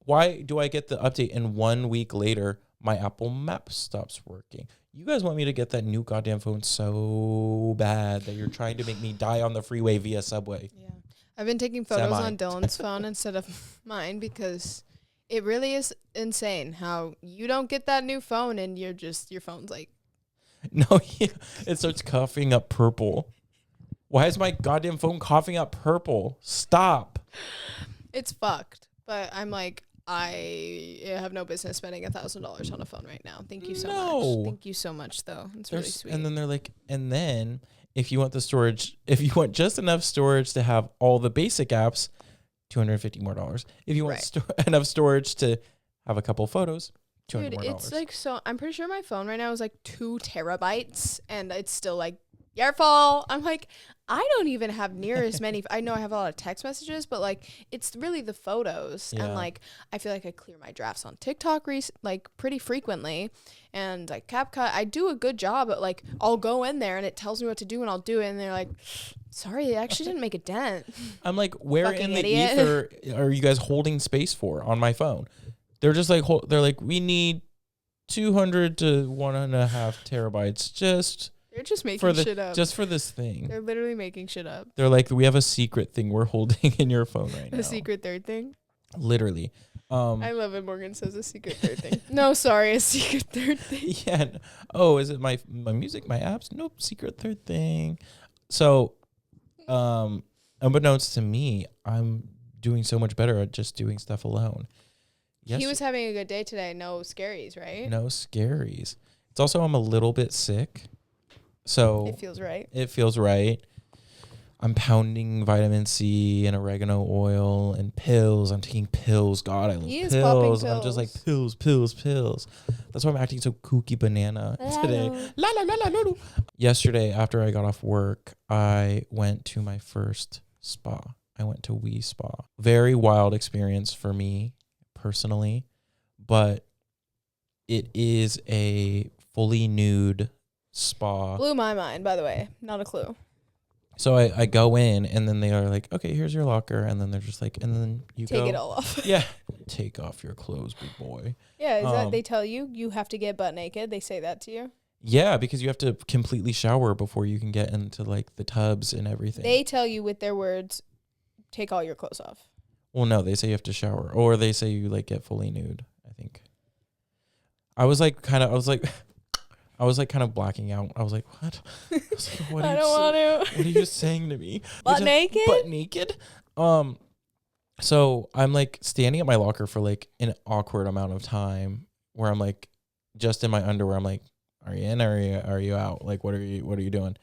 why do I get the update and 1 week later, my Apple Maps stops working? You guys want me to get that new goddamn phone so bad that you're trying to make me die on the freeway via subway. Yeah. I've been taking photos on Dylan's phone instead of mine because it really is insane how you don't get that new phone and your phone's like. No, yeah, it starts coughing up purple. Why is my goddamn phone coughing up purple? Stop. It's fucked. But I'm like, I have no business spending $1,000 on a phone right now. Thank you so much. Thank you so much, though. It's really sweet. And then they're like, and then if you want the storage, if you want just enough storage to have all the basic apps, $250 more. If you want enough storage to have a couple photos, $200 more. It's like, so I'm pretty sure my phone right now is like 2 terabytes and it's still like, your fault. I'm like, I don't even have near as many. I know I have a lot of text messages, but like, it's really the photos. Yeah. And like, I feel like I clear my drafts on TikTok like pretty frequently. And like CapCut, I do a good job at like, I'll go in there and it tells me what to do and I'll do it. And they're like, sorry, I actually didn't make a dent. I'm like, where in the ether are you guys holding space for on my phone? They're just like, they're like, we need 200 to 1.5 terabytes They're just making shit up. Just for this thing. They're literally making shit up. They're like, we have a secret thing we're holding in your phone right now. A secret third thing? Literally. I love it. Morgan says a secret third thing. No, sorry, a secret third thing. Yeah. Oh, is it my music, my apps? Nope, secret third thing. So, unbeknownst to me, I'm doing so much better at just doing stuff alone. He was having a good day today. No scaries, right? No scaries. It's also, I'm a little bit sick. So it feels right. It feels right. I'm pounding vitamin C and oregano oil and pills. I'm taking pills. God, I love pills. I'm just like pills. That's why I'm acting so kooky banana today. La la la la la. Yesterday, after I got off work, I went to my first spa. I went to Wee Spa. Very wild experience for me personally, but it is a fully nude spa. Blew my mind, by the way. Not a clue. So I go in and then they are like, okay, here's your locker. And then they're just like, and then you take it all off. Yeah. Take off your clothes, big boy. Yeah. Is that they tell you have to get butt naked? They say that to you? Yeah, because you have to completely shower before you can get into like the tubs and everything. They tell you with their words, take all your clothes off. Well, no, they say you have to shower, or they say you like get fully nude, I think. I was like, I was like kind of blacking out. I was like, what? I was like, what I don't want to. What are you saying to me? Butt naked? Butt naked? So I'm like standing at my locker for like an awkward amount of time where I'm like just in my underwear. I'm like, are you in or are you out? Like, what are you doing?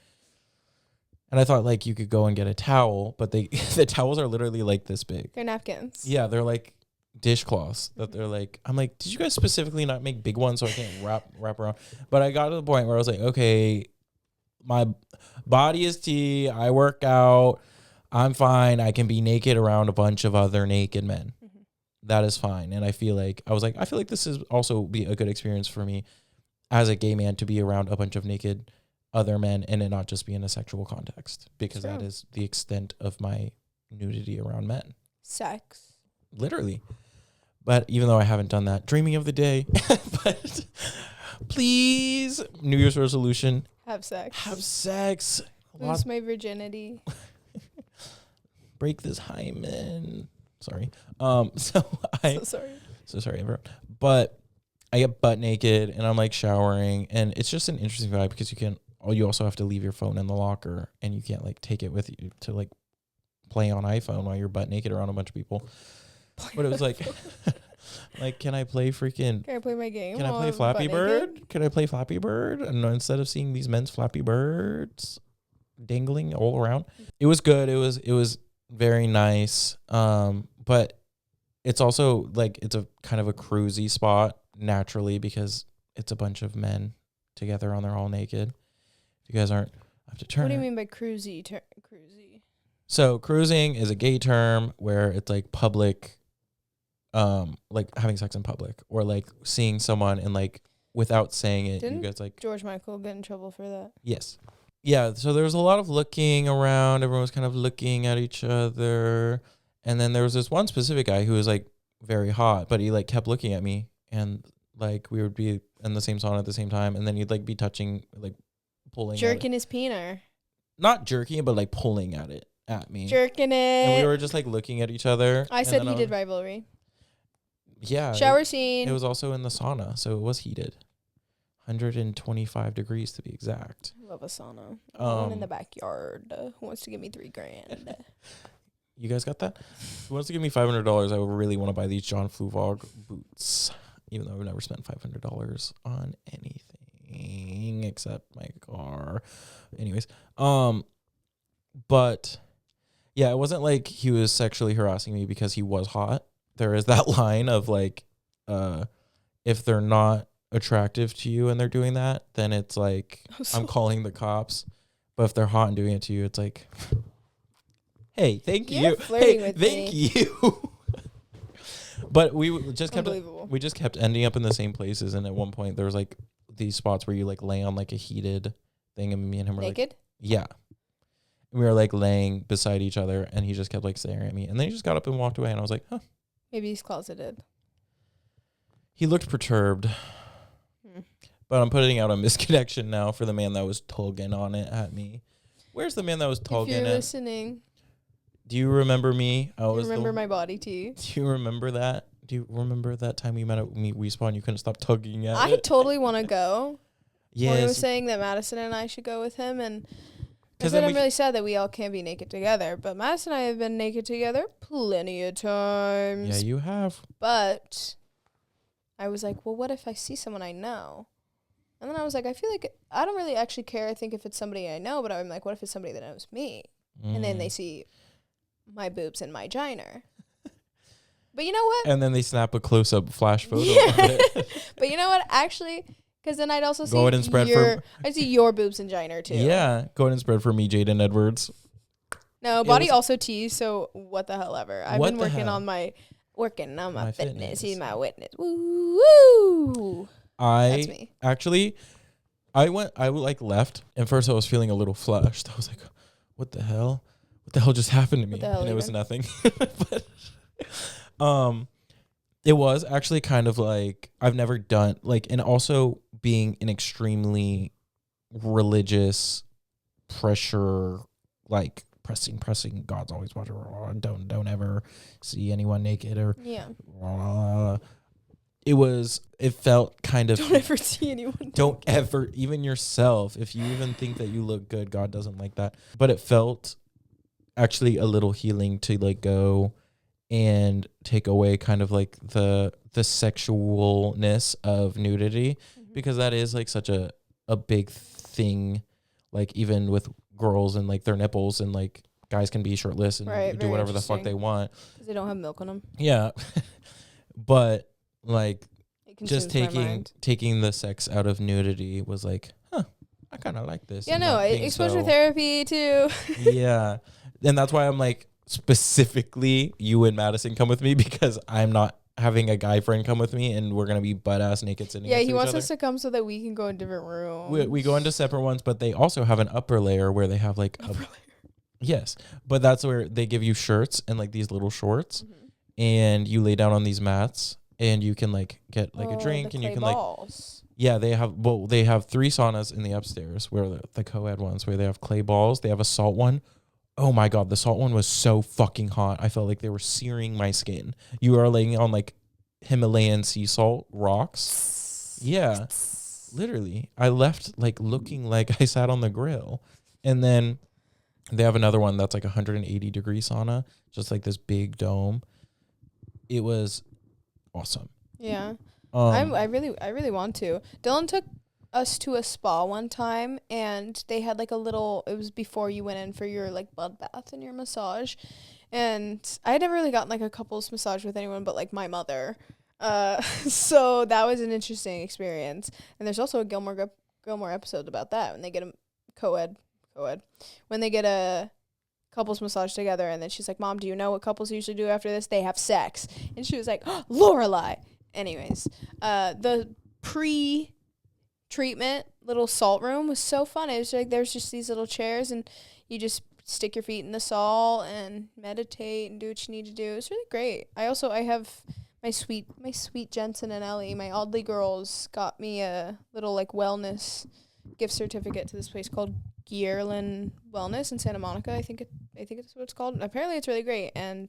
And I thought like you could go and get a towel, but the towels are literally like this big. They're napkins. Yeah, they're like dishcloths that they're like, I'm like, did you guys specifically not make big ones so I can't wrap around? But I got to the point where I was like, okay, my body is tea. I work out. I'm fine. I can be naked around a bunch of other naked men. Mm-hmm. That is fine. And I feel like this is also be a good experience for me as a gay man to be around a bunch of naked other men and it not just be in a sexual context, because that is the extent of my nudity around men. Sex. Literally. But even though I haven't done that, dreaming of the day. But please, New Year's resolution. Have sex. Lose my virginity. Break this hymen. Sorry. So sorry, everyone. But I get butt naked and I'm like showering, and it's just an interesting vibe because you also have to leave your phone in the locker and you can't like take it with you to like play on iPhone while you're butt naked around a bunch of people. But it was like, like, can I play my game? Can I play Flappy Bird? Can I play Flappy Bird? And instead of seeing these men's Flappy Birds dangling all around, it was good. It was very nice. But it's also like, it's a kind of a cruisy spot naturally because it's a bunch of men together and they're all naked. If you guys aren't, I have to turn. What do you mean by cruisy? Cruisy. So cruising is a gay term where it's like public, like having sex in public or like seeing someone and like without saying it. Didn't you guys like George Michael get in trouble for that? Yes. Yeah. So there was a lot of looking around. Everyone was kind of looking at each other. And then there was this one specific guy who was like very hot, but he like kept looking at me and like we would be in the same sauna at the same time. And then he'd like be touching, like pulling. Jerking his peener. Not jerking, but like pulling at me. Jerking it. And we were just like looking at each other. I said heated rivalry. Yeah. Shower scene. It was also in the sauna, so it was heated. 125 degrees to be exact. Love a sauna. One in the backyard. Who wants to give me $3,000? You guys got that? Who wants to give me $500? I would really want to buy these John Fluvog boots, even though I've never spent $500 on anything except my car. Anyways, but yeah, it wasn't like he was sexually harassing me because he was hot. There is that line of like, if they're not attractive to you and they're doing that, then it's like, I'm calling the cops. But if they're hot and doing it to you, it's like, hey, thank you. Hey, thank you. But we just kept ending up in the same places. And at one point there was like these spots where you like lay on like a heated thing, and me and him were naked? Like, yeah. And we were like laying beside each other, and he just kept like staring at me. And then he just got up and walked away, and I was like, huh. Maybe he's closeted. He looked perturbed. But I'm putting out a misconnection now for the man that was tugging on it at me. Where's the man that was tugging? If you're listening. Do you remember me? I remember my body tea. Do you remember that? Do you remember that time we met at WeSpawn? You couldn't stop tugging at it. I totally want to go. Yes. He was saying that Madison and I should go with him, and I said I'm really sad that we all can't be naked together. But Madison and I have been naked together plenty of times. Yeah, you have. But I was like, well, what if I see someone I know? And then I was like, I feel like I don't really actually care, I think, if it's somebody I know, but I'm like, what if it's somebody that knows me? And then they see my boobs and my giner. But you know what? And then they snap a close-up flash photo of it. But you know what? Actually, because then I'd also see I'd see your boobs and giner too. Yeah. Go ahead and spread for me, Jaden Edwards. No, body also tees, so what the hell ever. I've been working on my fitness. He's my witness. Woo woo. That's me. Actually, I left, and first I was feeling a little flushed. I was like, what the hell? What the hell just happened to me? And it was nothing. But it was actually kind of like, I've never done, like, and also being an extremely religious pressure, like pressing, God's always watching, don't ever see anyone naked or it felt kind of. Don't ever see anyone. Don't ever, even yourself, if you even think that you look good, God doesn't like that. But it felt actually a little healing to like go and take away kind of like the sexualness of nudity, because that is like such a big thing, like even with girls and like their nipples, and like guys can be shirtless and do whatever the fuck they want because they don't have milk on them. Yeah. But like just taking the sex out of nudity was like, I kind of like this. Yeah, no, exposure therapy too. Yeah. And that's why I'm like, specifically you and Madison come with me, because I'm not having a guy friend come with me and we're going to be butt ass naked sitting next to each other. Yeah, he wants us to come so that we can go in different rooms. We go into separate ones, but they also have an upper layer where they have like yes, but that's where they give you shirts and like these little shorts, and you lay down on these mats and you can like get like a drink, and you can balls. They have 3 saunas in the upstairs, where the co-ed ones, where they have clay balls. They have a salt one. Oh my God, the salt one was so fucking hot. I felt like they were searing my skin. You are laying on like Himalayan sea salt rocks. Yeah, literally. I left like looking like I sat on the grill. And then they have another one that's like 180-degree sauna, just like this big dome. It was awesome. Yeah. I really want to. Dylan took us to a spa one time, and they had like a little, it was before you went in for your like bud bath and your massage, and I had never really gotten like a couples massage with anyone but like my mother, so that was an interesting experience. And there's also a Gilmore episode about that, when they get a co-ed when they get a couples massage together, and then she's like, Mom, do you know what couples usually do after this? They have sex. And she was like, oh, Lorelai. Anyways, the pre-treatment little salt room was so fun. It was like there's just these little chairs, and you just stick your feet in the salt and meditate and do what you need to do. It's really great. I have my sweet Jensen and Ellie, my Audley girls, got me a little like wellness gift certificate to this place called Gearland Wellness in Santa Monica. I think it's what it's called. And apparently it's really great, and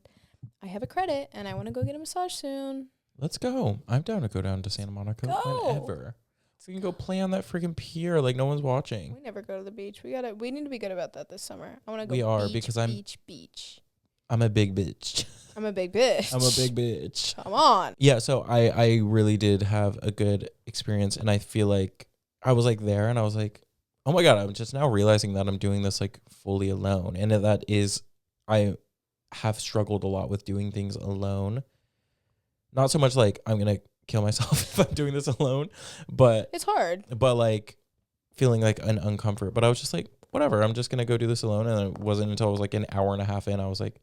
I have a credit, and I want to go get a massage soon. Let's go. I'm down to go down to Santa Monica whenever. So we can go play on that freaking pier like no one's watching. We never go to the beach. We need to be good about that this summer. I want to go. We are, because I'm a big bitch. I'm a big bitch. I'm a big bitch. Come on. Yeah, so I really did have a good experience, and I feel like I was like there, and I was like, oh my God, I'm just now realizing that I'm doing this like fully alone. And that is, I have struggled a lot with doing things alone. Not so much like I'm going to kill myself if I'm doing this alone, but it's hard. But like feeling like an uncomfort. But I was just like, whatever, I'm just going to go do this alone. And it wasn't until I was like an hour and a half in, I was like,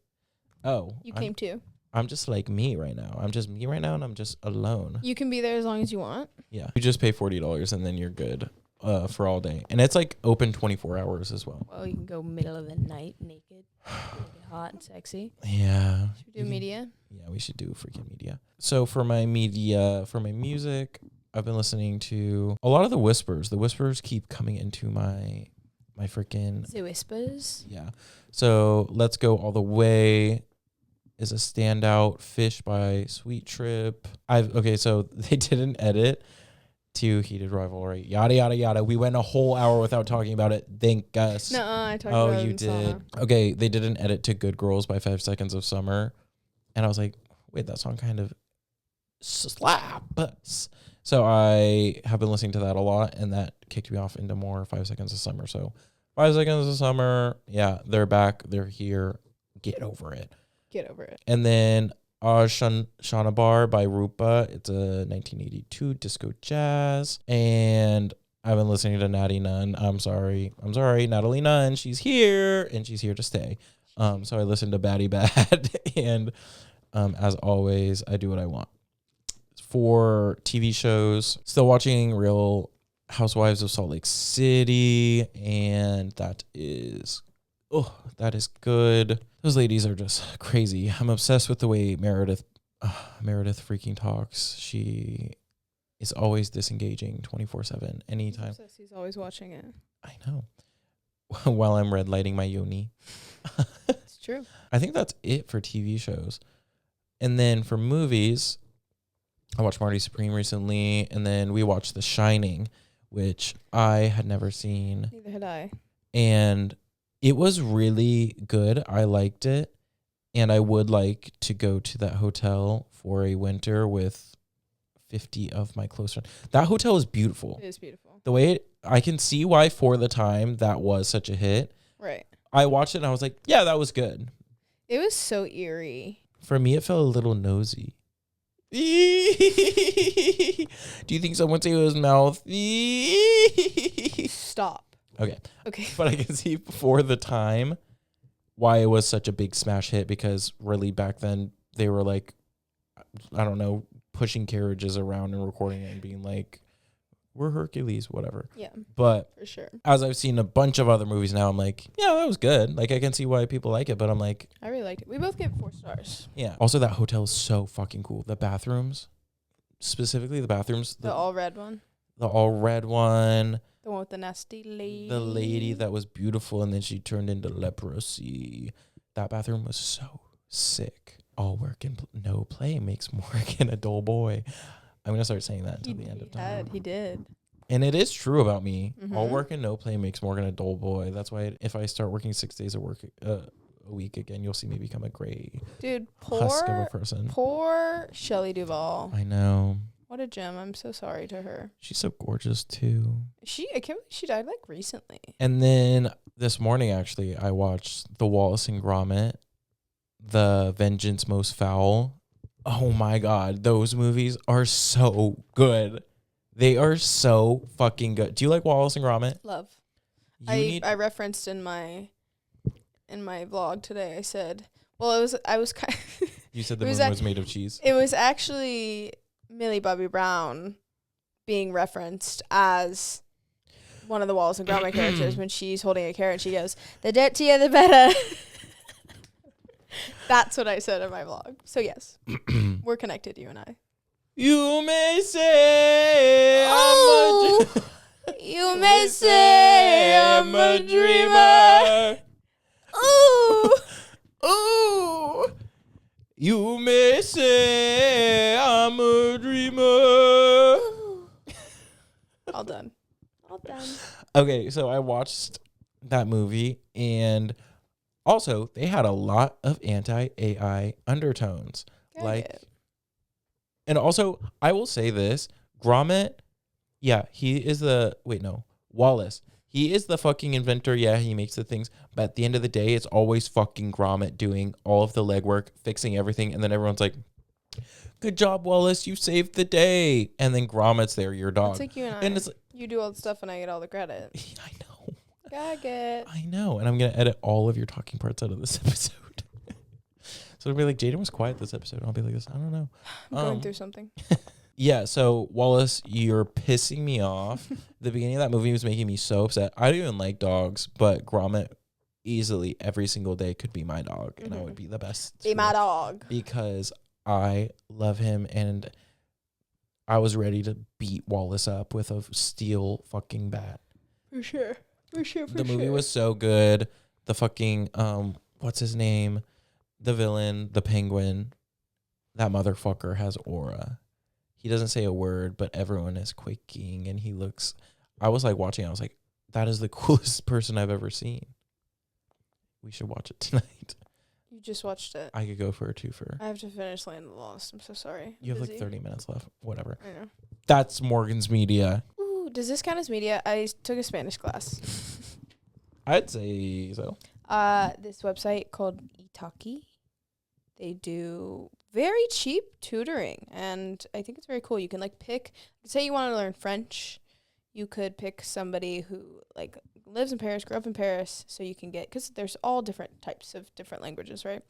oh. You came too. I'm just like me right now. I'm just me right now, and I'm just alone. You can be there as long as you want. Yeah. You just pay $40 and then you're good. For all day, and it's like open 24 hours as well. Well, you can go middle of the night naked, get hot and sexy. Yeah. Should we do media? Yeah, we should do freaking media. So for my music, I've been listening to a lot of the Whispers. The Whispers keep coming into my freaking. The Whispers. Yeah. So Let's Go All the Way is a standout. Fish by Sweet Trip. So they did an edit to Heated Rivalry, yada yada yada. We went a whole hour without talking about it. Thank us. No, I talked about it. Oh, you did. Okay, they did an edit to Good Girls by 5 Seconds of Summer, and I was like, wait, that song kind of slaps. So I have been listening to that a lot, and that kicked me off into more 5 Seconds of Summer. So 5 Seconds of Summer, yeah, they're back, they're here. Get over it. And then Shanabar by Rupa. It's a 1982 disco jazz. And I've been listening to Natty Nunn. I'm sorry, Natalie Nunn. She's here, and she's here to stay. So I listened to Batty Bad, and as always, I do what I want. For TV shows, still watching Real Housewives of Salt Lake City, and that is good. Those ladies are just crazy. I'm obsessed with the way Meredith freaking talks. She is always disengaging 24/7. Anytime. He's always watching it. I know. While I'm red lighting my yoni. It's true. I think that's it for TV shows. And then for movies, I watched Marty Supreme recently, and then we watched The Shining, which I had never seen. Neither had I. And it was really good. I liked it. And I would like to go to that hotel for a winter with 50 of my close friends. That hotel is beautiful. It is beautiful. The way I can see why for the time that was such a hit. Right. I watched it and I was like, yeah, that was good. It was so eerie. For me, it felt a little nosy. Do you think someone say it was mouth? Stop. Okay. Okay. But I can see for the time why it was such a big smash hit, because really back then they were like, I don't know, pushing carriages around and recording it and being like, we're Hercules, whatever. Yeah. But for sure. As I've seen a bunch of other movies now, I'm like, yeah, that was good. Like, I can see why people like it, but I'm like, I really liked it. We both gave 4 stars. yeah. Also, that hotel is so fucking cool. The bathrooms, specifically the bathrooms. The all red one. The all red one. The one with the nasty lady. The lady that was beautiful and then she turned into leprosy. That bathroom was so sick. All work and no play makes Morgan a dull boy. I'm going to start saying that until the end of time. He did. And it is true about me. Mm-hmm. All work and no play makes Morgan a dull boy. That's why if I start working 6 days of work a week again, you'll see me become a gray husk of a person. Poor Shelley Duvall. I know. What a gem. I'm so sorry to her. She's so gorgeous too. I can't believe she died like recently. And then this morning, actually, I watched The Wallace and Gromit, The Vengeance Most Foul. Oh my God. Those movies are so good. They are so fucking good. Do you like Wallace and Gromit? Love. I referenced in my vlog today. I said, well, I was kind of You said the moon was made of cheese. It was actually Millie Bobby Brown being referenced as one of the Wallace and Gromit characters when she's holding a carrot. She goes, "The dirtier the better." That's what I said in my vlog. So yes, we're connected, you and I. You may say you may say I'm a dreamer. Ooh. Ooh. You may say I'm a dreamer. All done. Okay, so I watched that movie, and also they had a lot of anti-AI undertones. And also, I will say this, Gromit, yeah, Wallace. He is the fucking inventor. Yeah, he makes the things. But at the end of the day, it's always fucking Gromit doing all of the legwork, fixing everything. And then everyone's like, good job, Wallace. You saved the day. And then Gromit's there, your dog. It's like you and I. And it's you do all the stuff and I get all the credit. I know. Gag it. I know. And I'm going to edit all of your talking parts out of this episode. So it'll be like, Jaden was quiet this episode. And I'll be like this. I don't know. I'm going through something. Yeah, so Wallace, you're pissing me off. The beginning of that movie was making me so upset. I don't even like dogs, but Gromit easily every single day could be my dog, and I would be the best. Be my dog. Because I love him, and I was ready to beat Wallace up with a steel fucking bat. For sure. The movie was so good. The fucking, what's his name? The villain, the penguin. That motherfucker has aura. He doesn't say a word, but everyone is quaking, and he looks... I was like watching, I was like, that is the coolest person I've ever seen. We should watch it tonight. You just watched it. I could go for a twofer. I have to finish Land of the Lost. I'm so sorry. You have like 30 minutes left. Whatever. I know. That's Morgan's media. Ooh, does this count as media? I took a Spanish class. I'd say so. This website called Italki. They do very cheap tutoring, and I think it's very cool. You can like pick, say you want to learn French, you could pick somebody who like lives in Paris, grew up in Paris, so you can get, because there's all different types of different languages, right?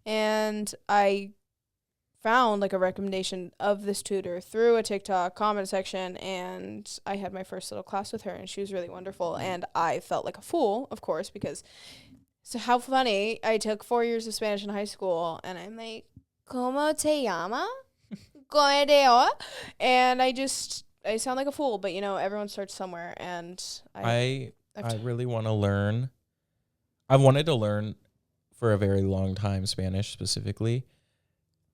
And I found like a recommendation of this tutor through a TikTok comment section, and I had my first little class with her, and she was really wonderful, and I felt like a fool, of course, because so how funny, I took 4 years of Spanish in high school, and I'm like, ¿Cómo te llama? ¿Cómo te llama? And I sound like a fool, but, you know, everyone starts somewhere, and I really want to learn. I've wanted to learn for a very long time Spanish specifically,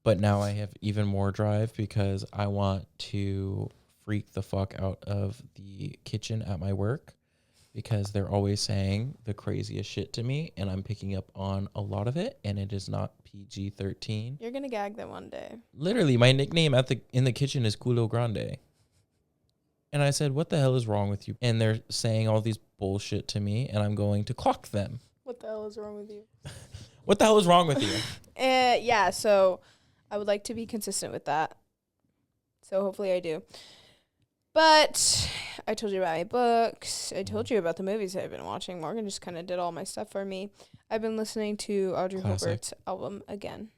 But now I have even more drive because I want to freak the fuck out of the kitchen at my work because they're always saying the craziest shit to me, and I'm picking up on a lot of it, and it is not PG-13. You're gonna gag them one day. Literally, my nickname in the kitchen is Culo Grande. And I said, what the hell is wrong with you? And they're saying all these bullshit to me, and I'm going to clock them. What the hell is wrong with you? What the hell is wrong with you? Yeah, so I would like to be consistent with that. So hopefully I do. But I told you about my books. I told you about the movies I've been watching. Morgan just kind of did all my stuff for me. I've been listening to Audrey Hepburn's album again.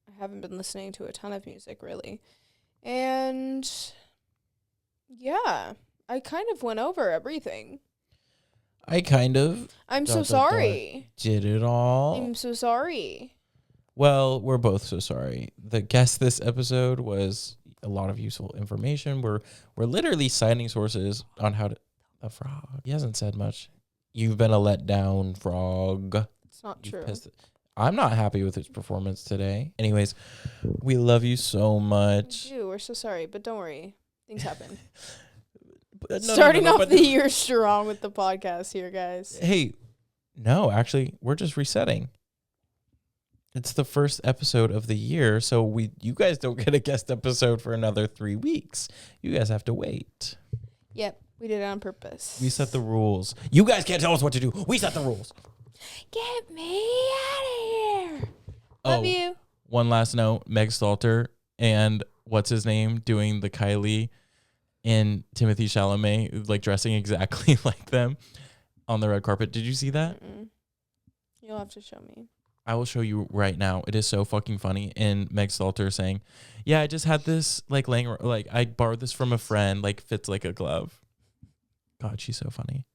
I haven't been listening to a ton of music, really. And yeah, I kind of went over everything. I'm so sorry. Did it all. I'm so sorry. Well, we're both so sorry. The guest this episode was a lot of useful information. We're literally citing sources on how to... A frog. He hasn't said much. You've been a letdown, frog. It's not true. I'm not happy with his performance today. Anyways, we love you so much. We do. We're so sorry, but don't worry. Things happen. Starting off the year strong with the podcast here, guys. Hey, no, actually, we're just resetting. It's the first episode of the year, so you guys don't get a guest episode for another 3 weeks. You guys have to wait. Yep, we did it on purpose. We set the rules. You guys can't tell us what to do. We set the rules. Get me out of here. Love you. One last note, Meg Stalter and what's his name doing the Kylie and Timothy Chalamet, like dressing exactly like them on the red carpet. Did you see that? Mm-mm. You'll have to show me. I will show you right now. It is so fucking funny. And Meg Stalter saying, yeah, I just had this like laying, like I borrowed this from a friend, like fits like a glove. God, she's so funny.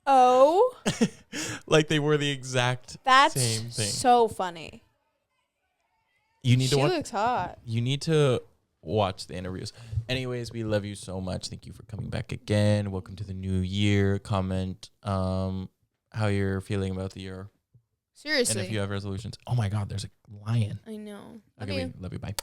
Oh. Like they were the exact same thing. So funny. You need she to watch. Looks hot. You need to watch the interviews. Anyways, we love you so much. Thank you for coming back again. Welcome to the new year. Comment how you're feeling about the year. Seriously. And if you have resolutions. Oh my God, there's a lion. I know. Okay, love you. Bye.